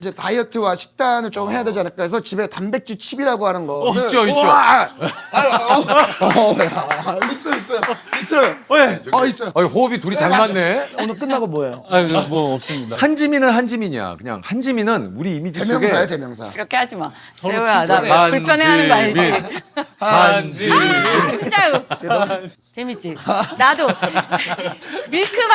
이제 다이어트와 식단을 좀 해야 되지 않을까 해서 집에 단백질 칩이라고 하는 거. 있죠. 있어요. 왜? 있어요. 호흡이 둘이 잘 맞네. 오늘 끝나고 뭐예요? 뭐 없습니다. 한지민은 한지민이야. 그냥 한지민은 우리 이미지 속에 대명사야, 대명사. 그렇게 하지 마. 서로 세호야, 나 친절해. 불편해하는 거 알지? 한지민. 진짜 재밌지? 나도 밀크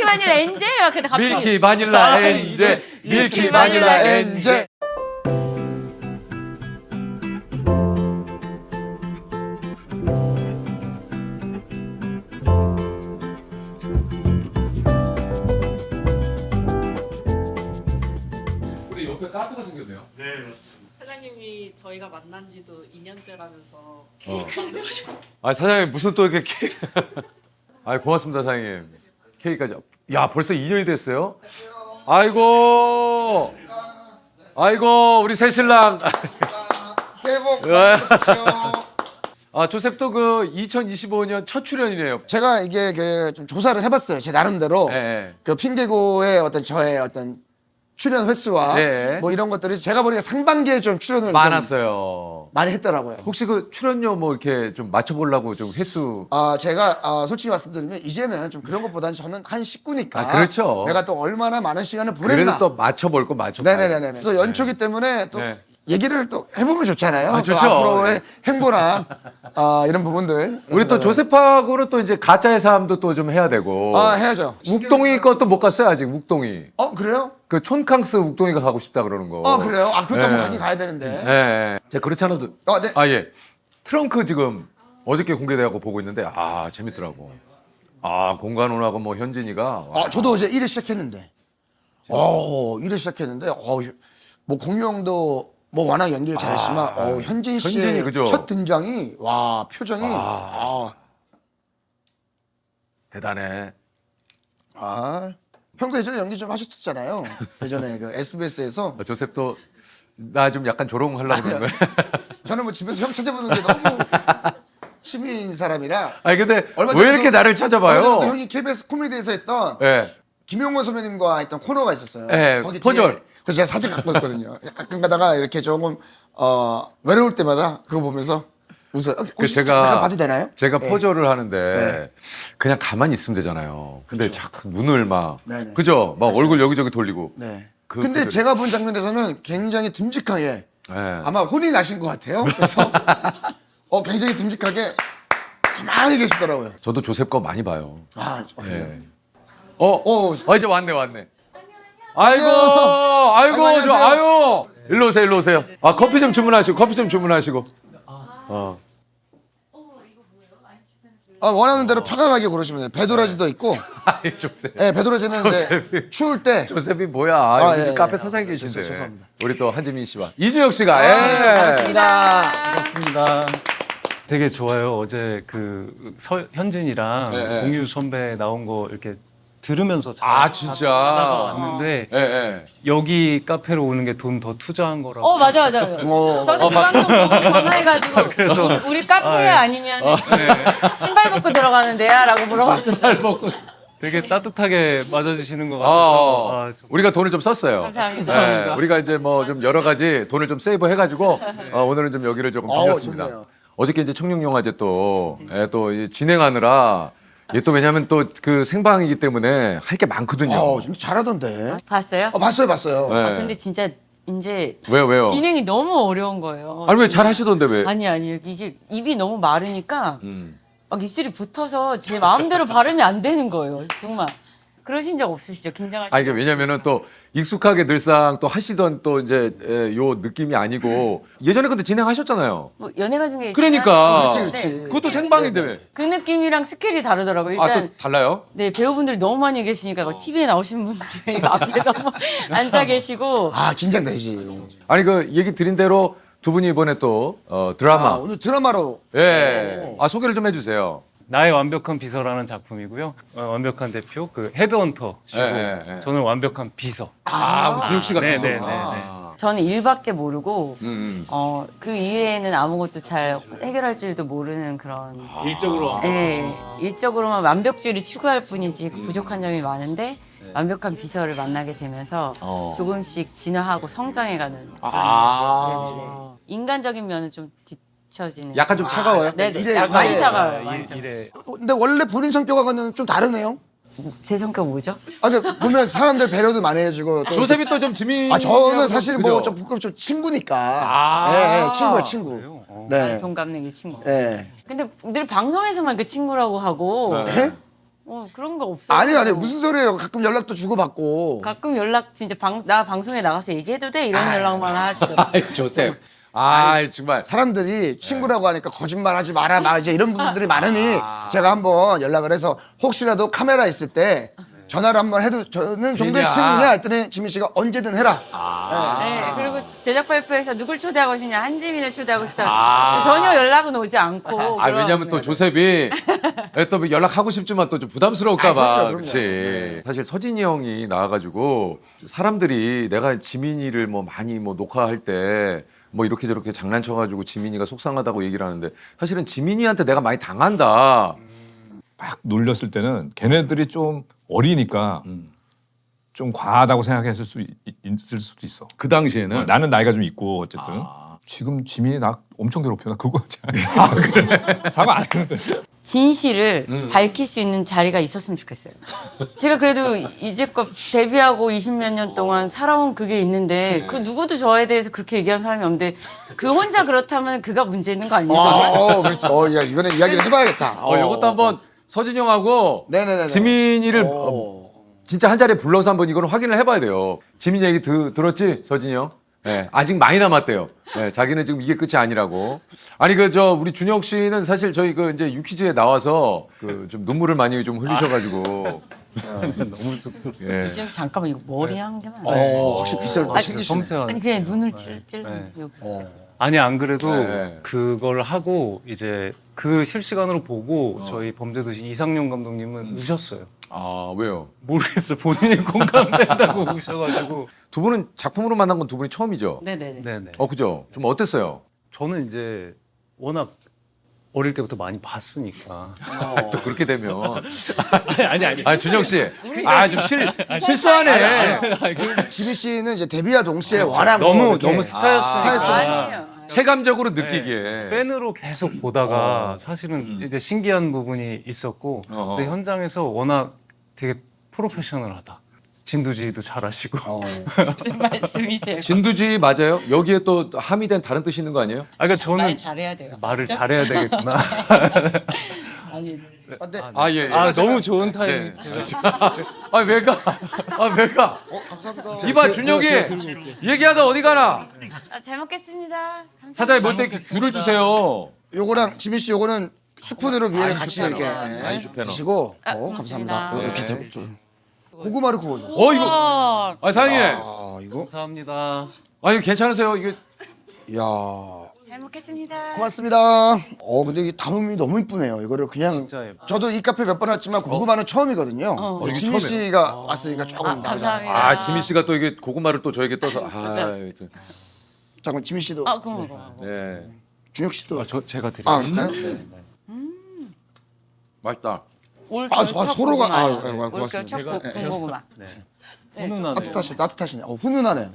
바닐라 엔젤 근데 갑자기 밀키 바닐라 엔젤. 밀키 바닐라 엔젤. 우리 옆에 카페가 생겼네요. 사장님이 저희가 만난 지도 2년째라면서 케이크 만들어주고 아 사장님 무슨 또 이렇게 아 고맙습니다 사장님. 케이크까지. 야 벌써 2년이 됐어요? 아이고 우리 새신랑. 새해 복 받으십시오. 아 조셉도 그 2025년 첫 출연이네요. 제가 이게 좀 조사를 해봤어요. 제 나름대로. 네. 그 핑계고의 저의 출연 횟수와 네. 뭐 이런 것들이 제가 보니까 상반기에 좀 출연을 좀 많았어요. 많이 했더라고요. 혹시 그 출연료 뭐 이렇게 좀 맞춰보려고 좀 횟수. 제가 솔직히 말씀드리면 이제는 좀 그런 것보다는 저는 한 식구니까. 아, 그렇죠. 내가 또 얼마나 많은 시간을 그래도 보냈나. 또 맞춰볼 거 맞춰봐요. 네네네네. 또 연초기 때문에 또 네. 얘기를 또 해보면 좋잖아요. 아, 또 좋죠. 앞으로의 행보나 이런 부분들. 우리 또 조셉하고는 또 이제 가짜의 삶도 또 좀 해야 되고. 해야죠. 욱동이 것도 못 갔어요 아직. 욱동이. 그래요? 그 촌캉스 욱동이가 가고 싶다 그러는 거. 그래요? 그것도 네. 한번 가긴 가야 되는데. 네. 제가 그렇지 않아도. 네. 예. 트렁크 지금 어저께 공개돼갖고 보고 있는데 재밌더라고. 공간원하고 뭐 현진이가. 저도 어제 일을 시작했는데. 일을 시작했는데. 뭐 공유형도 뭐 워낙 연기를 잘했지만 현진 씨의 현진이, 그죠? 첫 등장이 표정이 대단해. 형도 예전에 연기 좀 하셨었잖아요. 예전에 그 SBS에서 조셉도 나 좀 약간 조롱하려고 그러는 거야. 저는 뭐 집에서 형 찾아보는 게 너무 취미인 사람이라. 아니 근데 얼마 왜 전에도- 이렇게 나를 얼마 찾아봐요? 전에도 형이 KBS 코미디에서 했던 예. 김용건 선배님과 했던 코너가 있었어요. 네, 거기 포졸. 뒤에 그래서 제가 사진 갖고 있거든요. 가끔 가다가 이렇게 조금 외로울 때마다 그거 보면서 웃어요. 혹시 잠깐 봐도 되나요? 제가 네. 포졸을 하는데 네. 그냥 가만히 있으면 되잖아요. 근데 자꾸 눈을 막 네네. 그죠? 막 얼굴 여기저기 돌리고. 네. 그 근데 포졸. 제가 본 장면에서는 굉장히 듬직하게 네. 아마 혼이 나신 것 같아요. 그래서 굉장히 듬직하게 가만히 계시더라고요. 저도 조셉 거 많이 봐요. 그래요? 네. 이제 왔네. 아이고, 아이고, 안녕하세요. 아유. 일로 오세요. 커피 좀 주문하시고. 원하는 대로 편안하게 고르시면 돼요. 배도라지도 있고. 아이 조셉. 네, 배도라지는 이제 조셉이. 추울 때. 조셉이 뭐야? 여기 예, 카페 예. 사장님 계신데. 죄송합니다. 우리 또 한지민 씨와 이준혁 씨가. 반갑습니다. 반갑습니다. 되게 좋아요. 어제 현진이랑 네. 공유 선배 나온 거 이렇게 들으면서 진짜. 자다가 왔는데 예. 여기 카페로 오는 게 돈 더 투자한 거라고. 맞아. 저도 그 방송 보고 전화해가지고 그래서- 우리 카페 아니면 신발 벗고 들어가는 데야라고 물어봤었어요. 되게 따뜻하게 맞아주시는 것 같아서 우리가 돈을 좀 썼어요. 감사합니다. 우리가 이제 뭐 좀 여러 가지 돈을 좀 세이브 해가지고 오늘은 좀 여기를 조금 빌렸습니다. 좋네요. 어저께 이제 청룡영화제 또 진행하느라 또 왜냐하면 또 그 생방이기 때문에 할 게 많거든요. 좀 잘하던데. 봤어요? 봤어요. 네. 근데 진짜 이제 왜요? 진행이 너무 어려운 거예요. 아니 왜 잘 하시던데 왜? 아니 이게 입이 너무 마르니까 음. 막 입술이 붙어서 제 마음대로 발음이 안 되는 거예요. 정말 그러신 적 없으시죠? 긴장하시고. 이게 왜냐면은 또 익숙하게 늘상 또 하시던 또 이제 요 느낌이 아니고 예전에 근데 진행하셨잖아요. 뭐 연예가 중에 그러니까. 그렇지. 그것도 생방인데 왜? 그 느낌이랑 스케일이 다르더라고요. 일단 또 달라요? 네 배우분들 너무 많이 계시니까 막 TV에 나오신 분들이 앞에 너무 앉아 계시고 긴장되지. 아니 그 얘기 드린 대로 두 분이 이번에 또 드라마. 오늘 드라마로. 예. 소개를 좀 해주세요. 나의 완벽한 비서라는 작품이고요. 완벽한 대표 헤드헌터 시고 예. 저는 완벽한 비서. 준혁 씨가 네, 비서. 네, 네, 네. 저는 일밖에 모르고 음. 그 이외에는 아무것도 잘 해결할 줄도 모르는 그런 일적으로 일적으로만 완벽주의를 추구할 뿐이지 부족한 점이 많은데 완벽한 비서를 만나게 되면서 조금씩 진화하고 성장해가는 네네네. 인간적인 면은 좀 뒤처지는 약간 좀 차가워요? 네네 이래, 많이 이래. 차가워요 많이 차가워요. 이래 근데 원래 본인 성격하고는 좀 다르네요. 제 성격 뭐죠? 아, 근데 보면 사람들 배려도 많이 해주고. 또 조셉이 또 좀 지민. 아, 저는 사실 뭐 좀 부끄럽 좀 친구니까. 예, 예, 친구야, 친구. 네. 동갑내기 친구. 예. 근데 늘 방송에서만 그 친구라고 하고 네? 그런 거 없어요. 아니, 무슨 소리예요. 가끔 연락도 주고받고. 가끔 연락 진짜 나 방송에 나가서 얘기해도 돼 이런 연락만 하시더라고요. 아이, 조셉. 아, 정말. 사람들이 친구라고 하니까 거짓말하지 마라, 막 이제 이런 분들이 많으니 제가 한번 연락을 해서 혹시라도 카메라 있을 때 전화를 한번 해도 저는 정도의 그냥. 친구냐 했더니 지민 씨가 언제든 해라. 네, 그리고 제작 발표에서 누굴 초대하고 싶냐 한지민을 초대하고 싶다. 전혀 연락은 오지 않고. 아, 왜냐면 또 조셉이 또 뭐 연락하고 싶지만 또 좀 부담스러울까봐. 아, 그럼요. 그렇지. 사실 서진이 형이 나와가지고 사람들이 내가 지민이를 뭐 많이 뭐 녹화할 때 뭐 이렇게 저렇게 장난쳐가지고 지민이가 속상하다고 얘기를 하는데 사실은 지민이한테 내가 많이 당한다. 막 놀렸을 때는 걔네들이 좀 어리니까 좀 과하다고 생각했을 있을 수도 있어. 그 당시에는. 나는 나이가 좀 있고 어쨌든 지금 지민이 나 엄청 괴롭혀. 나 그거 사과 안 했는데. 진실을 밝힐 수 있는 자리가 있었으면 좋겠어요. 제가 그래도 이제껏 데뷔하고 20몇 년 동안 살아온 그게 있는데 그 누구도 저에 대해서 그렇게 얘기한 사람이 없는데 그 혼자 그렇다면 그가 문제 있는 거 아니죠? 그렇지. 야, 이거는 이야기를 해봐야겠다. 이것도 한번 서진 형하고 네네네네. 지민이를 진짜 한 자리에 불러서 한번 이걸 확인을 해봐야 돼요. 지민 얘기 들었지, 서진이 형? 네, 아직 많이 남았대요. 네, 자기는 지금 이게 끝이 아니라고. 아니 우리 준혁 씨는 사실 저희 이제 유퀴즈에 나와서 좀 눈물을 많이 좀 흘리셔가지고. 너무 쑥스러워. 예. 지금 잠깐만 이거 머리 한 개만. 확실히 비쌀 때 챙기시네. 섬세한. 아니 그냥 눈을 찔찔. 네. 여기. 아니 안 그래도 네. 그걸 하고 이제 그 실시간으로 보고 저희 범죄도시 이상용 감독님은 우셨어요. 아, 왜요? 모르겠어요. 본인이 공감된다고 우셔가지고. 두 분은 작품으로 만난 건 두 분이 처음이죠? 네네네. 네네. 그죠? 좀 어땠어요? 저는 이제 워낙 어릴 때부터 많이 봤으니까. 또 그렇게 되면. 아니. 아, 준혁 씨. 좀 실수하네. 지민 씨는 이제 데뷔와 동시에 워낙 너무 이렇게 스타였으니까. 아니에요. 체감적으로 느끼기에. 팬으로 계속 보다가 사실은 이제 신기한 부분이 있었고 근데 현장에서 워낙 되게 프로페셔널하다. 진두지휘도 잘하시고. 무슨 말씀이세요? 진두지 맞아요? 여기에 또 함의된 다른 뜻이 있는 거 아니에요? 그러니까 저는 말 잘해야 돼요. 말을 잘해야 되겠구나. 아니 근데 아, 예. 너무 좋은 타이밍. 아, 왜 가? 아, 왜 가? 감사합니다. 이봐, 준혁이. 얘기하다 어디 가나? 잘 먹겠습니다. 감사합니다. 사장님 볼 때 귤을 주세요. 요거랑 지민 씨 요거는 스푼으로 위에 같이 이렇게 아인슈페너. 드시고 고맙습니다. 감사합니다. 이렇게 대부터 고구마를 구워줘. 이거. 사장님. 이거 감사합니다. 이거 괜찮으세요? 이게. 야 잘 먹겠습니다. 고맙습니다. 근데 이게 담음이 너무 이쁘네요. 이거를 그냥 진짜 예뻐. 저도 이 카페 몇 번 왔지만 고구마는 처음이거든요. 이게 지민 처음이에요? 씨가 왔으니까 조금 나오지 않았어요. 감사합니다. 지민 씨가 또 이게 고구마를 또 저에게 떠서. 하여튼. 잠깐 지민 씨도 그럼 먹어. 네. 준혁 씨도 제가 드릴게요. 그럴까요? 네. 맛있다. 서로가 올겨울 고맙습니다. 첫 군고구마. 훈훈하네요. 따뜻하시네. 훈훈하네.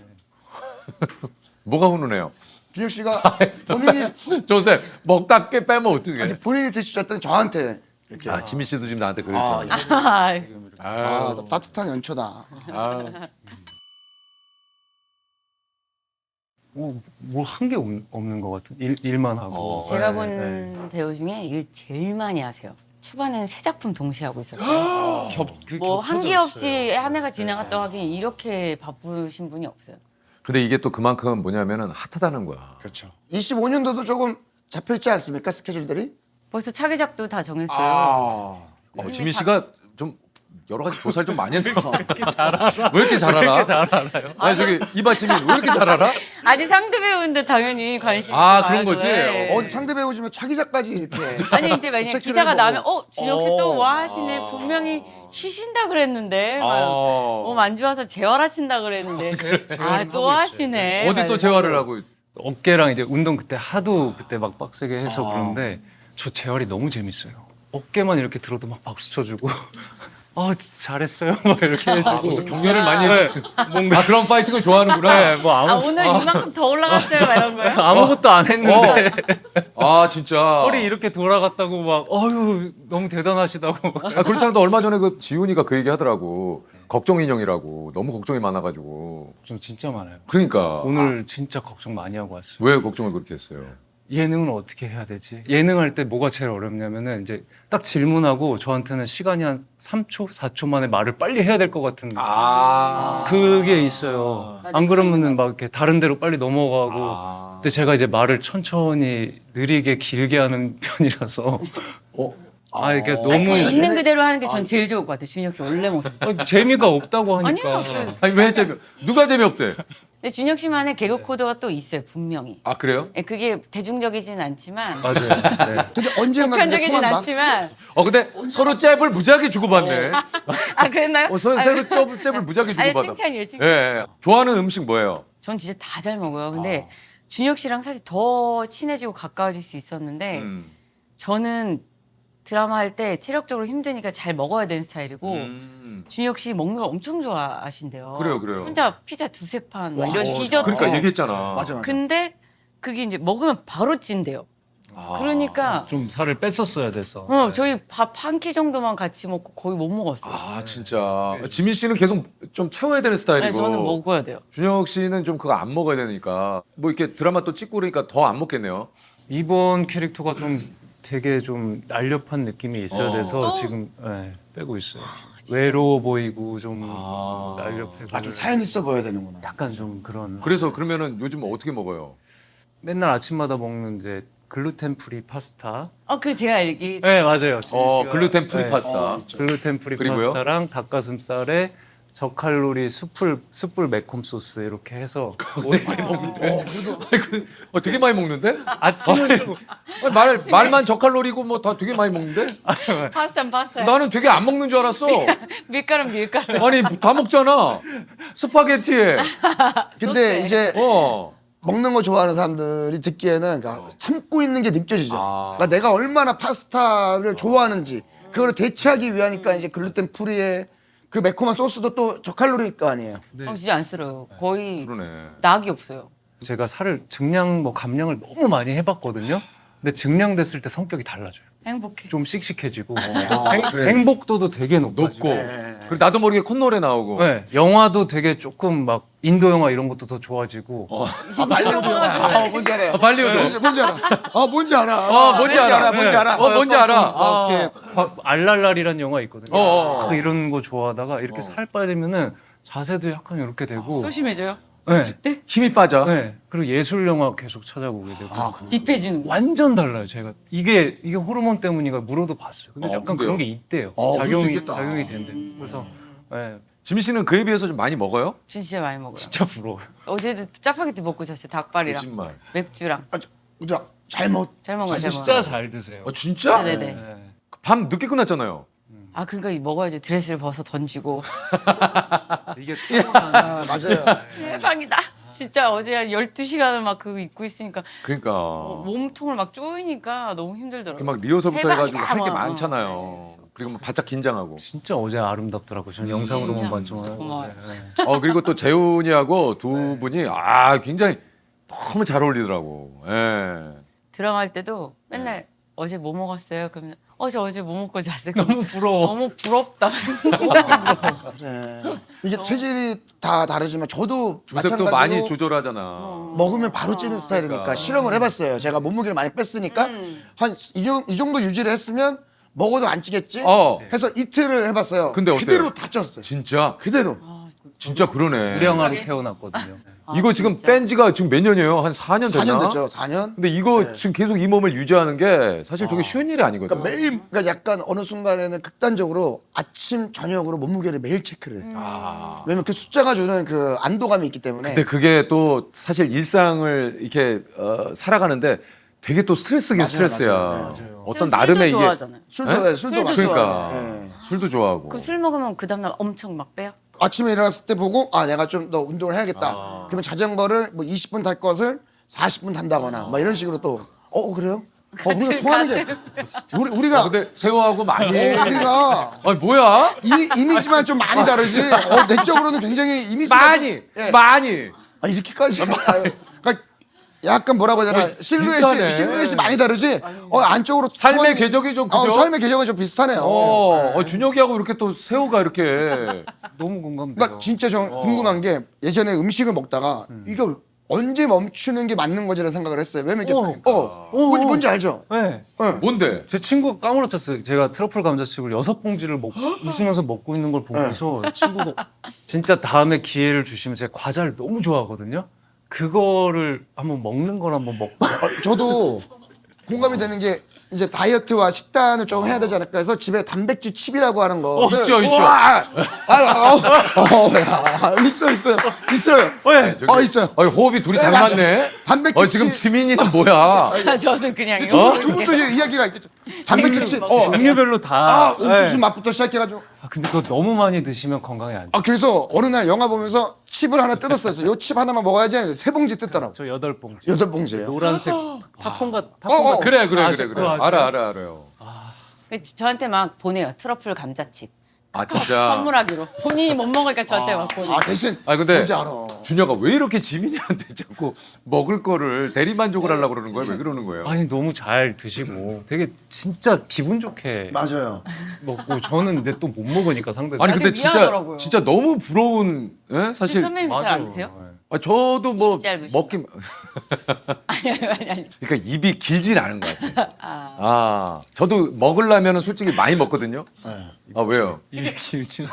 뭐가 훈훈해요? 준혁 씨가 본인이 조셉, 먹다 깨 빼면 어떡해? 본인이 드시셨더니 저한테 이렇게 지민 씨도 지금 나한테 그러죠. 따뜻한 연초다. 뭘 한 게 없는 것 같은. 일만 하고. 제가 네, 본 네. 배우 중에 일 제일 많이 하세요. 초반에는 세 작품 동시에 하고 있었어요. 뭐 한 개 없이 한 해가 지나갔다 하긴 이렇게 바쁘신 분이 없어요. 근데 이게 또 그만큼 뭐냐면은 핫하다는 거야. 그렇죠. 25년도도 조금 잡혀 있지 않습니까? 스케줄들이? 벌써 차기작도 다 정했어요. 지민 씨가 좀 여러 가지 조사를 좀 많이 했나? 이렇게 잘 알아. 왜 이렇게 잘 알아? 이렇게 잘 알아요. 아니 저기 이받침이 왜 이렇게 잘 알아? 아니 상대 배우인데 당연히 관심이 아, 많아서. 그런 거지? 네. 어디 상대 배우 중에 차 기자까지 이렇게. 아니 이제 만약 체크를 기자가 해보고. 나면 준혁 씨 또 뭐 하시네 분명히 쉬신다 그랬는데 몸 안 좋아서 재활하신다 그랬는데 또 하시네. 어디 또 막 재활을 이러고. 하고? 어깨랑 이제 운동 그때 하도 그때 막 빡세게 해서 그런데 저 재활이 너무 재밌어요. 어깨만 이렇게 들어도 막 박수 쳐주고 잘했어요 막 이렇게 해주고 경련을 많이 했어. 뭔가 아 그런 파이팅을 좋아하는구나. 네, 뭐 아 오늘 이만큼 더 올라갔어요 막 이런 거요? 아무것도 안 했는데 아 진짜. 허리 이렇게 돌아갔다고 막 어휴 너무 대단하시다고 막. 아, 그렇지 않아도 얼마 전에 그 지훈이가 그 얘기 하더라고. 걱정 인형이라고. 너무 걱정이 많아가지고. 좀 진짜 많아요. 그러니까 오늘 진짜 걱정 많이 하고 왔어요. 왜 걱정을 그렇게 했어요? 예능은 어떻게 해야 되지? 예능할 때 뭐가 제일 어렵냐면은 이제 딱 질문하고 저한테는 시간이 한 3초, 4초 만에 말을 빨리 해야 될 것 같은 그게 있어요. 안 그러면은 막 이렇게 다른 데로 빨리 넘어가고. 근데 제가 이제 말을 천천히 느리게 길게 하는 편이라서 이게 너무 그냥 있는 그대로 하는 게 전 제일 좋을 것 같아요. 준혁 씨 원래 모습. 재미가 없다고 아니요 하니까. 없어요. 아니 왜 누가 재미없대? 근데 준혁 씨만의 개그 코드가 또 있어요 분명히. 아 그래요? 예, 그게 대중적이진 않지만 맞아요. 네. 근데 언젠가 그게 보편적이진 통한다. 않지만 근데 서로 잽을 무지하게 주고받네. 아 그랬나요? 서로 잽을 무지하게 아니 주고받아. 칭찬이에요 칭찬. 예. 좋아하는 음식 뭐예요? 전 진짜 다 잘 먹어요. 근데 준혁 씨랑 사실 더 친해지고 가까워질 수 있었는데 저는 드라마 할 때 체력적으로 힘드니까 잘 먹어야 되는 스타일이고 준혁 씨 먹는 걸 엄청 좋아하신대요. 그래요. 혼자 피자 두세 판 막 와, 이런 디저트. 그러니까 얘기했잖아. 맞아. 근데 그게 이제 먹으면 바로 찐대요. 그러니까 좀 살을 뺐었어야 돼서. 저희 밥 한 끼 정도만 같이 먹고 거의 못 먹었어요. 아 진짜. 지민 씨는 계속 좀 채워야 되는 스타일이고. 네, 저는 먹어야 돼요. 준혁 씨는 좀 그거 안 먹어야 되니까 뭐 이렇게 드라마 또 찍고 그러니까 더 안 먹겠네요. 이번 캐릭터가 좀 되게 좀 날렵한 느낌이 있어야 돼서 또? 지금 빼고 있어요. 외로워 보이고 좀 날렵해 보이고 좀 사연 있어 보여야 되는구나. 약간 좀 그런 그래서 그러면은 요즘 어떻게 먹어요? 맨날 아침마다 먹는 이제 글루텐 프리 파스타. 그 제가 알기 네 맞아요. 지민 씨가. 글루텐 프리 네. 파스타. 글루텐 프리 그리고요? 파스타랑 닭가슴살에 저칼로리 숯불 매콤 소스 이렇게 해서 많이 먹는데. 되게 많이 먹는데? 아침은 좀 말만 저칼로리고 뭐 다 되게 많이 먹는데? 파스타는 파스타. 나는 되게 안 먹는 줄 알았어. 밀가루는 밀가루. 아니 다 먹잖아. 스파게티에. 근데 이제 어. 먹는 거 좋아하는 사람들이 듣기에는 그러니까 참고 있는 게 느껴지죠. 그러니까 내가 얼마나 파스타를 좋아하는지 그거를 대체하기 위하니까 이제 글루텐 프리에 그 매콤한 소스도 또 저칼로리일 거 아니에요. 진짜 안 쓸어요. 거의 그러네. 낙이 없어요. 제가 살을 증량 뭐 감량을 너무 많이 해봤거든요. 근데 증량됐을 때 성격이 달라져요. 행복해. 좀 씩씩해지고 행복도도 되게 높아지고. 높고. 그리고 나도 모르게 콧노래 나오고. 네, 영화도 되게 조금 막 인도 영화 이런 것도 더 좋아지고. 발리우드 영화. 뭔지 알아요. 발리우드. 뭔지 알아. 뭔지 알아. 뭔지 알아. 뭔지 알아. 뭔지 알아. 막 이렇게 알랄랄이라는 영화 있거든요. 어. 이런 거 좋아하다가 이렇게 살 빠지면은 자세도 약간 이렇게 되고. 소심해져요. 네. 힘이 빠져. 네. 그리고 예술 영화 계속 찾아보게 되고. 딥해지는 거. 완전 달라요. 제가 이게 호르몬 때문인가 물어도 봤어요. 근데 약간 근데요? 그런 게 있대요. 그럴 수 있겠다. 작용이 된대. 그래서 네, 지민 씨는 그에 비해서 좀 많이 먹어요? 진짜 많이 먹어요. 진짜 부러워요. 어제도 짜파게티 먹고 잤어요. 닭발이랑 거짓말. 맥주랑. 잘 먹. 잘 먹어요. 잘 진짜 먹어요. 잘 드세요. 진짜? 네네. 네. 밤 늦게 끝났잖아요. 그러니까 먹어야지. 드레스를 벗어 던지고. 이게 맞아요. 대박이다. 진짜 어제 한 12시간을 막 그거 입고 있으니까 그러니까. 몸통을 막 쪼이니까 너무 힘들더라고요. 막 리허설부터 해가지고 해방이다, 할 게 뭐. 많잖아요. 그리고 뭐 바짝 긴장하고. 진짜 어제 아름답더라고요. 저는 영상으로만 봤지만. 고마워요. 네. 그리고 또 재훈이하고 두 분이 굉장히 너무 잘 어울리더라고. 예. 드라마 할 때도 맨날 어제 뭐 먹었어요? 그러면 저 어제 뭐 먹고 잤어요? 너무 부러워. 너무 부럽다. 그래. 이게 체질이 다 다르지만 저도 조셉도 마찬가지로 많이 조절하잖아. 먹으면 바로 찌는 스타일이니까 그러니까. 실험을 해봤어요. 제가 몸무게를 많이 뺐으니까 한 이 정도 유지를 했으면 먹어도 안 찌겠지? 어. 해서 이틀을 해봤어요. 근데 어때요? 그대로 다 쪘어요. 진짜? 그대로. 진짜 그러네. 불량아로 태어났거든요. 이거 지금 진짜? 뺀 지가 지금 몇 년이에요? 한 4년 됐나? 4년 됐죠. 4년. 근데 이거 지금 계속 이 몸을 유지하는 게 사실 저게 쉬운 일이 아니거든. 그러니까 매일 그러니까 약간 어느 순간에는 극단적으로 아침 저녁으로 몸무게를 매일 체크를 해. 왜냐면 그 숫자가 주는 그 안도감이 있기 때문에. 근데 그게 또 사실 일상을 이렇게 살아가는데 되게 또 스트레스긴 맞아요, 스트레스야. 맞아요. 어떤 술도 나름의 이게 좋아하잖아요. 술도 네? 술도 술도 마셔요. 그러니까 예. 술도 좋아하고. 그 술 먹으면 그 다음날 엄청 막 빼요? 아침에 일어났을 때 보고 아 내가 좀 더 운동을 해야겠다. 그러면 자전거를 뭐 20분 탈 것을 40분 탄다거나 막 이런 식으로 또 그래요? 우리가 통하는 게 우리가 근데 세호하고 많이. 우리가 아니 뭐야? 이미지만 좀 많이 다르지. 내적으로는 굉장히 이미지가 많이 좀, 예. 많이. 이렇게까지. 그러니까 약간 뭐라고 해야 되나 비슷하네. 실루엣이 많이 다르지. 안쪽으로 삶의 통하는- 궤적이 좀 그죠? 삶의 궤적이 좀 비슷하네요. 준혁이하고 이렇게 또 세호가 이렇게 너무 공감돼요. 그러니까 진짜 저 궁금한 게 예전에 음식을 먹다가 이거 언제 멈추는 게 맞는 거지라는 생각을 했어요. 왜냐면 이게 뭔지 알죠? 네. 뭔데? 제 친구가 까무러쳤어요. 제가 트러플 감자칩을 6봉지를 웃으면서 먹고 있는 걸 보면서 친구가 진짜 다음에 기회를 주시면 제가 과자를 너무 좋아하거든요. 그거를 한번 먹는 걸 한번 먹고 저도 공감이 되는 게 이제 다이어트와 식단을 좀 해야 되지 않을까 해서 집에 단백질 칩이라고 하는 거. 있죠. 있어요. 있어요. 호흡이 둘이 네, 잘 맞아요. 맞네. 단백질 지금 칩. 지민이는 뭐야? 저는 그냥 두 분도 이제 이야기가 있겠죠. 단백질 칩. 종류별로 다. 옥수수 네. 맛부터 시작해가지고. 근데 그거 너무 많이 드시면 건강에 안 좋아요. 그래서 어느 날 영화 보면서 칩을 하나 뜯었어요. 요 칩 하나만 먹어야지 3봉지 뜯더라고. 저 8봉지. 8봉지예요. 노란색 팝콘 그래. 그거 아세요? 알아요. 저한테 막 보내요. 트러플 감자칩. 아 진짜. 선물하기로. 본인이 못 먹으니까 저한테 막 보내요. 대신 근데 뭔지 알아. 준혁아 왜 이렇게 지민이한테 자꾸 먹을 거를 대리만족을 하려고 그러는 거야? 왜 그러는 거예요? 아니 너무 잘 드시고 되게 진짜 기분 좋게 맞아요. 먹고 저는 근데 또 못 먹으니까 상대가 아니 근데 되게 미안하더라고요. 진짜 너무 부러운 사실 선배님 잘 안 드세요? 저도 뭐 입이 짧으시죠? 먹긴 아니. 그러니까 입이 길진 않은 것 같아요. 저도 먹으려면 솔직히 많이 먹거든요. 왜요? 입이 길진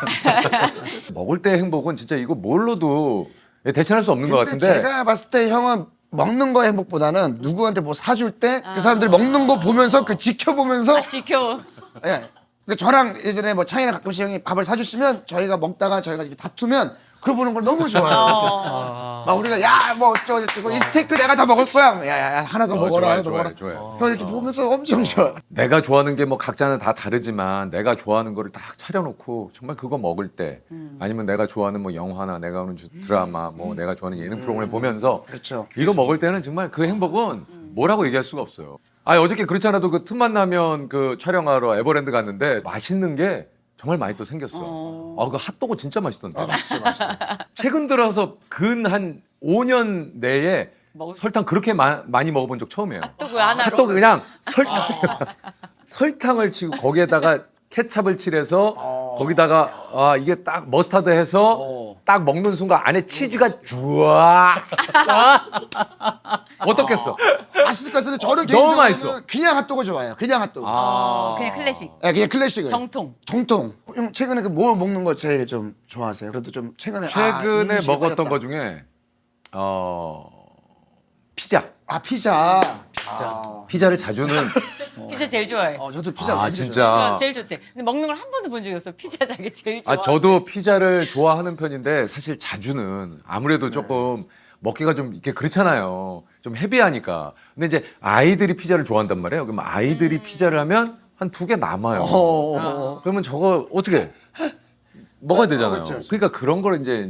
먹을 때 행복은 진짜 이거 뭘로도 대체할 수 없는 것 근데 같은데. 제가 봤을 때 형은 먹는 거 행복보다는 누구한테 뭐 사줄 때 그 사람들이 먹는 거 보면서 지켜보면서 지켜. 예. 그러니까 저랑 예전에 뭐 창이나 가끔씩 형이 밥을 사주시면 저희가 먹다가 저희가 이렇게 다투면 그거 보는 걸 너무 좋아해요. 막 우리가 야 뭐 어쩌고 이 스테이크 내가 다 먹을 거야. 야 하나 더 먹어라. 하나 더 먹어라. 좋아요. 형 이렇게 보면서 엄청 좋아. 내가 좋아하는 게 뭐 각자는 다 다르지만 내가 좋아하는 거를 딱 차려놓고 정말 그거 먹을 때 아니면 내가 좋아하는 뭐 영화나 내가 하는 드라마 뭐 내가 좋아하는 예능 프로그램을 보면서 그렇죠. 이거 먹을 때는 정말 그 행복은 뭐라고 얘기할 수가 없어요. 어저께 그렇지 않아도 그 틈만 나면 그 촬영하러 에버랜드 갔는데 맛있는 게 정말 많이 또 생겼어. 그 핫도그 진짜 맛있던데. 맛있죠. 최근 들어서 근 한 5년 내에 설탕 그렇게 많이 먹어본 적 처음이에요. 핫도그 하나로. 핫도그 그냥 설탕을 치고 거기에다가 케찹을 칠해서 거기다가 이게 딱 머스타드 해서 딱 먹는 순간 안에 치즈가 쭈아 어떻겠어? 맛있을 것 같은데 저는 너무 맛있어. 개인적으로는 그냥 핫도그 좋아해요. 그냥 핫도그. 그냥 클래식. 그냥 클래식을. 정통. 형 최근에 그 뭐 먹는 거 제일 좀 좋아하세요? 그래도 좀 최근에 이 최근에 음식에 먹었던 빠졌다. 거 중에 피자. 피자. 피자를 자주는 피자 제일 좋아해. 저도 피자 아 완전 진짜. 제일 좋대. 근데 먹는 걸 한 번도 본 적이 없어. 피자 자기 제일 좋아. 저도 피자를 좋아하는 편인데 사실 자주는 아무래도 조금 먹기가 좀 이렇게 그렇잖아요. 좀 헤비하니까. 근데 이제 아이들이 피자를 좋아한단 말이에요. 그럼 아이들이 피자를 하면 한 2개 남아요. 그러면 저거 어떻게 먹어야 되잖아요. 그렇죠. 그러니까 그런 걸 이제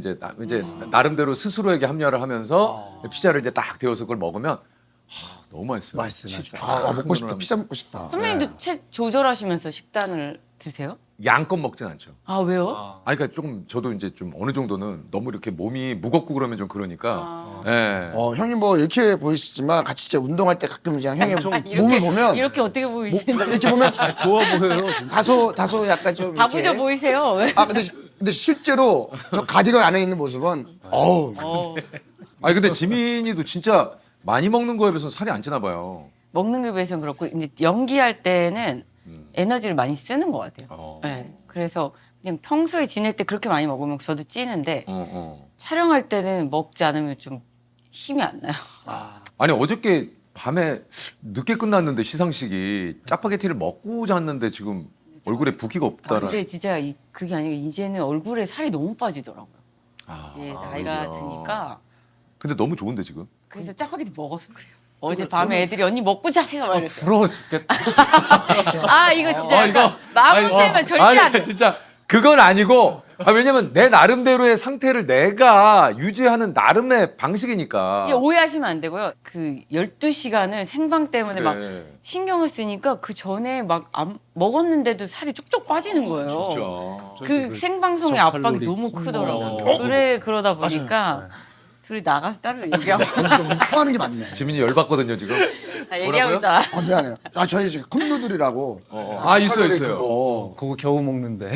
나름대로 스스로에게 합리화를 하면서 피자를 이제 딱 데워서 그걸 먹으면 너무 맛있어요. 맛있어요. 먹고 싶다. 피자 먹고 싶다. 선배님도 조절하시면서 식단을 드세요? 양껏 먹진 않죠. 왜요? 그러니까 조금 저도 이제 좀 어느 정도는 너무 이렇게 몸이 무겁고 그러면 좀 그러니까. 예. 형이 뭐 이렇게 보이시지만 같이 이제 운동할 때 가끔 이제 형의 몸을 보면 이렇게 어떻게 보이시는데? 이렇게 보면 좋아 보여요. 다소 약간 좀 바보져 이렇게. 보이세요? 근데 실제로 저 가디건 안에 있는 모습은 근데 지민이도 진짜 많이 먹는 거에 비해서 살이 안 찌나 봐요. 먹는 거에 비해서는 그렇고 이제 연기할 때는 에너지를 많이 쓰는 것 같아요. 네. 그래서 그냥 평소에 지낼 때 그렇게 많이 먹으면 저도 찌는데 어. 촬영할 때는 먹지 않으면 좀 힘이 안 나요. 아니 어저께 밤에 늦게 끝났는데 시상식이 짜파게티를 먹고 잤는데 지금 얼굴에 붓기가 없다는. 근데 진짜 그게 아니고 이제는 얼굴에 살이 너무 빠지더라고요. 이제 나이가 오히려. 드니까. 근데 너무 좋은데 지금. 그래서 짜파게티 먹어서 그래요. 어제 밤에 애들이 언니 먹고 자세요 말했어요. 부러워 죽겠다. 아 이거 진짜 이거 마음 때문에 절대 안 돼. 진짜 그건 아니고 왜냐면 내 나름대로의 상태를 내가 유지하는 나름의 방식이니까. 이게 오해하시면 안 되고요. 그 12시간을 생방 때문에 막 그래. 신경을 쓰니까 그 전에 막 안 먹었는데도 살이 쭉쭉 빠지는 거예요. 진짜. 그 생방송의 저칼로리 압박이 너무 콤보. 크더라고요. 그러다 보니까 둘이 나가서 따로 얘기하고 토하는 게 맞네. 지민이 열받거든요 지금. 얘기하고 있어. 아 미안해요. 아 저희 지금 컵누들이라고. 있어요. 그거 겨우 먹는데.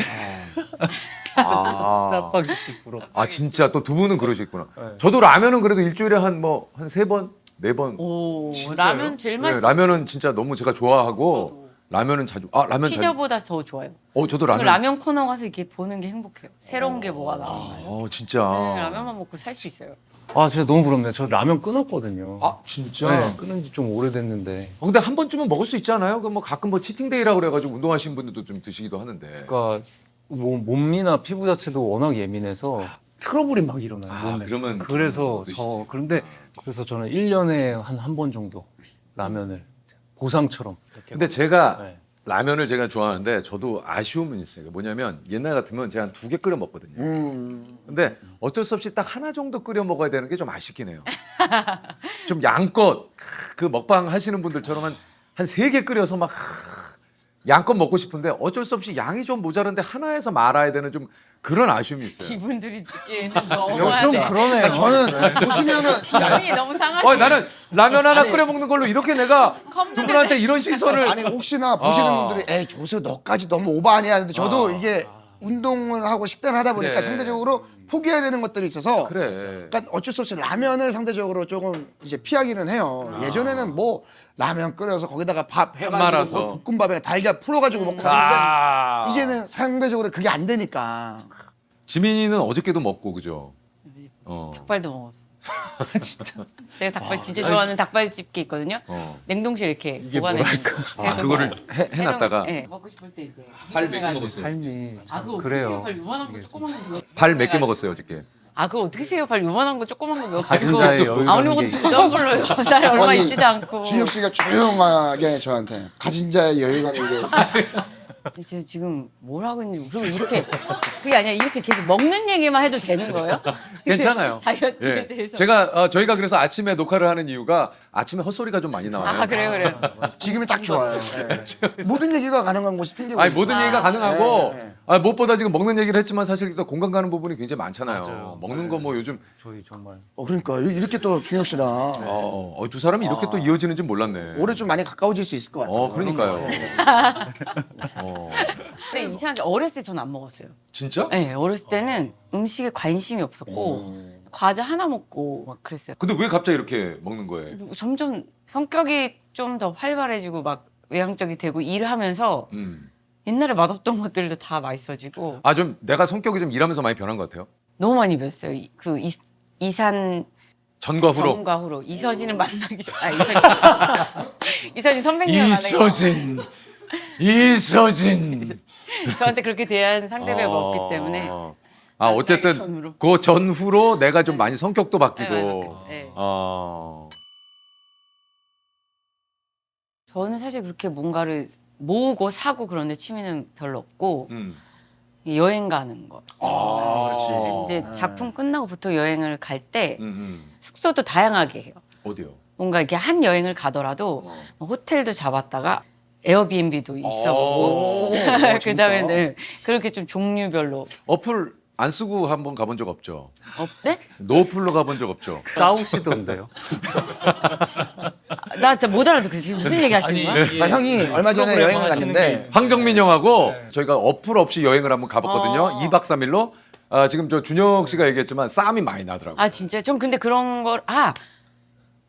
아. 짜파게티 부러워. 아 진짜 또 두 분은 그러시구나. 저도 라면은 그래도 일주일에 한 세 번, 네 번. 오, 라면 제일 네, 맛있어. 라면은 진짜 너무 제가 좋아하고 라면은 자주. 라면 자주. 피자보다 더 좋아요. 저도 그 라면. 라면 코너 가서 이렇게 보는 게 행복해요. 새로운 게 뭐가 나오나요? 진짜. 네, 라면만 먹고 살 수 있어요. 아 진짜 너무 부럽네요. 저 라면 끊었거든요. 진짜. 네, 끊은 지 좀 오래됐는데. 근데 한 번쯤은 먹을 수 있잖아요. 그 뭐 가끔 뭐 치팅데이라고 그래가지고 운동하시는 분들도 좀 드시기도 하는데. 그러니까 뭐 몸이나 피부 자체도 워낙 예민해서 트러블이 막 일어나요. 몸에. 그러면 그래서 좀 더 그런데 그래서 저는 1년에 한 번 정도 라면을 보상처럼 이렇게. 근데 제가 네. 라면을 제가 좋아하는데 저도 아쉬움은 있어요. 뭐냐면 옛날 같으면 제가 한 2개 끓여 먹거든요. 근데 어쩔 수 없이 딱 하나 정도 끓여 먹어야 되는 게 좀 아쉽긴 해요. 좀 양껏 그 먹방 하시는 분들처럼 한 3개 끓여서 막 양껏 먹고 싶은데 어쩔 수 없이 양이 좀 모자른데 하나에서 말아야 되는 좀 그런 아쉬움이 있어요. 이분들이 듣기에는 너무 좀 그러네요. 저는 보시면은 기분이 너무 상하시네. 나는 라면 하나 끓여 먹는 걸로 이렇게 내가 두 분한테 이런 시선을 아니 혹시나 보시는 분들이 에이 조세 너까지 너무 오버 아니야 하는데 저도 이게 운동을 하고 식단을 하다 보니까 그래. 상대적으로 포기해야 되는 것들이 있어서 그래. 그러니까 어쩔 수 없이 라면을 상대적으로 조금 이제 피하기는 해요. 예전에는 뭐 라면 끓여서 거기다가 밥 해가지고 말아서. 뭐 볶음밥에 달걀 풀어가지고 먹고 하는데 이제는 상대적으로 그게 안 되니까. 지민이는 어저께도 먹고 그죠? 닭발도 먹었어. 진짜. 제가 닭발 진짜 좋아하는 닭발집게 있거든요. 냉동실 이렇게 보관해. 그거를 해놨다가 네, 먹고 싶을 때 이제. 발 몇 개 먹었어요? 삶이 참 그거 그래요. 새우발 요만한 거 조그만 거. 발 몇 개 먹었어요 어저께? 그거 어떻게 새우발 요만한 거 조그만 거 넣어? 가진 자의 여유라는 아무리 게 것도 그런 걸로 살 얼마 아니, 있지도 않고. 준혁 씨가 조용하게 저한테 가진 자의 여유가 있는 지금 뭘 하고 있는지 그리고 이렇게 그게 아니라 이렇게 계속 먹는 얘기만 해도 되는 거예요? 괜찮아요. 다이어트에 예. 대해서. 저희가 그래서 아침에 녹화를 하는 이유가 아침에 헛소리가 좀 많이 나와요. 그래요. 지금이 딱 좋아요. 예. 모든 얘기가 가능한 곳이 핑계고. 아니 모든 얘기가 가능하고 네. 무엇보다 지금 먹는 얘기를 했지만 사실 또 공감 가는 부분이 굉장히 많잖아요. 맞아요. 먹는 거 뭐 요즘 저희 정말 그러니까 이렇게 또 준혁 씨랑 두 사람이 이렇게 또 이어지는지 몰랐네. 올해 좀 많이 가까워질 수 있을 것 같아요. 그러니까요. 근데 이상하게 어렸을 때 저는 안 먹었어요. 진짜? 네, 어렸을 때는 음식에 관심이 없었고 과자 하나 먹고 막 그랬어요. 근데 왜 갑자기 이렇게 먹는 거예요? 그리고 점점 성격이 좀 더 활발해지고 막 외향적이 되고 일을 하면서 옛날에 맛없던 것들도 다 맛있어지고 좀 내가 성격이 좀 일하면서 많이 변한 것 같아요. 너무 많이 배웠어요. 그 이산 전과 후로. 전과 후로 이서진을 만나기 전 이서진 선배님을 만나기 이서진. 저한테 그렇게 대한 상대배가 없기 때문에 어쨌든 전후로. 그 전후로 내가 좀 많이 성격도 네, 바뀌고. 네. 저는 사실 그렇게 뭔가를 모으고 사고 그런데 취미는 별로 없고 여행 가는 거. 그렇지. 이제 작품 끝나고 보통 여행을 갈 때 음. 숙소도 다양하게 해요. 어디요? 뭔가 이렇게 한 여행을 가더라도 뭐 호텔도 잡았다가 에어비앤비도 있어보고 그다음에 네, 그렇게 좀 종류별로. 어플 안 쓰고 한번 가본 적 없죠? 네? 노플로 가본 적 없죠? 싸우시던데요. 나 진짜 못 알아듣겠어. 지금 무슨 얘기 하시는 거야? 형이 얼마 전에 여행을 갔는데 황정민 형하고 저희가 어플 없이 여행을 한번 가봤거든요. 2박 3일로. 지금 저 준혁 씨가 얘기했지만 싸움이 많이 나더라고요. 진짜 전 근데 그런 걸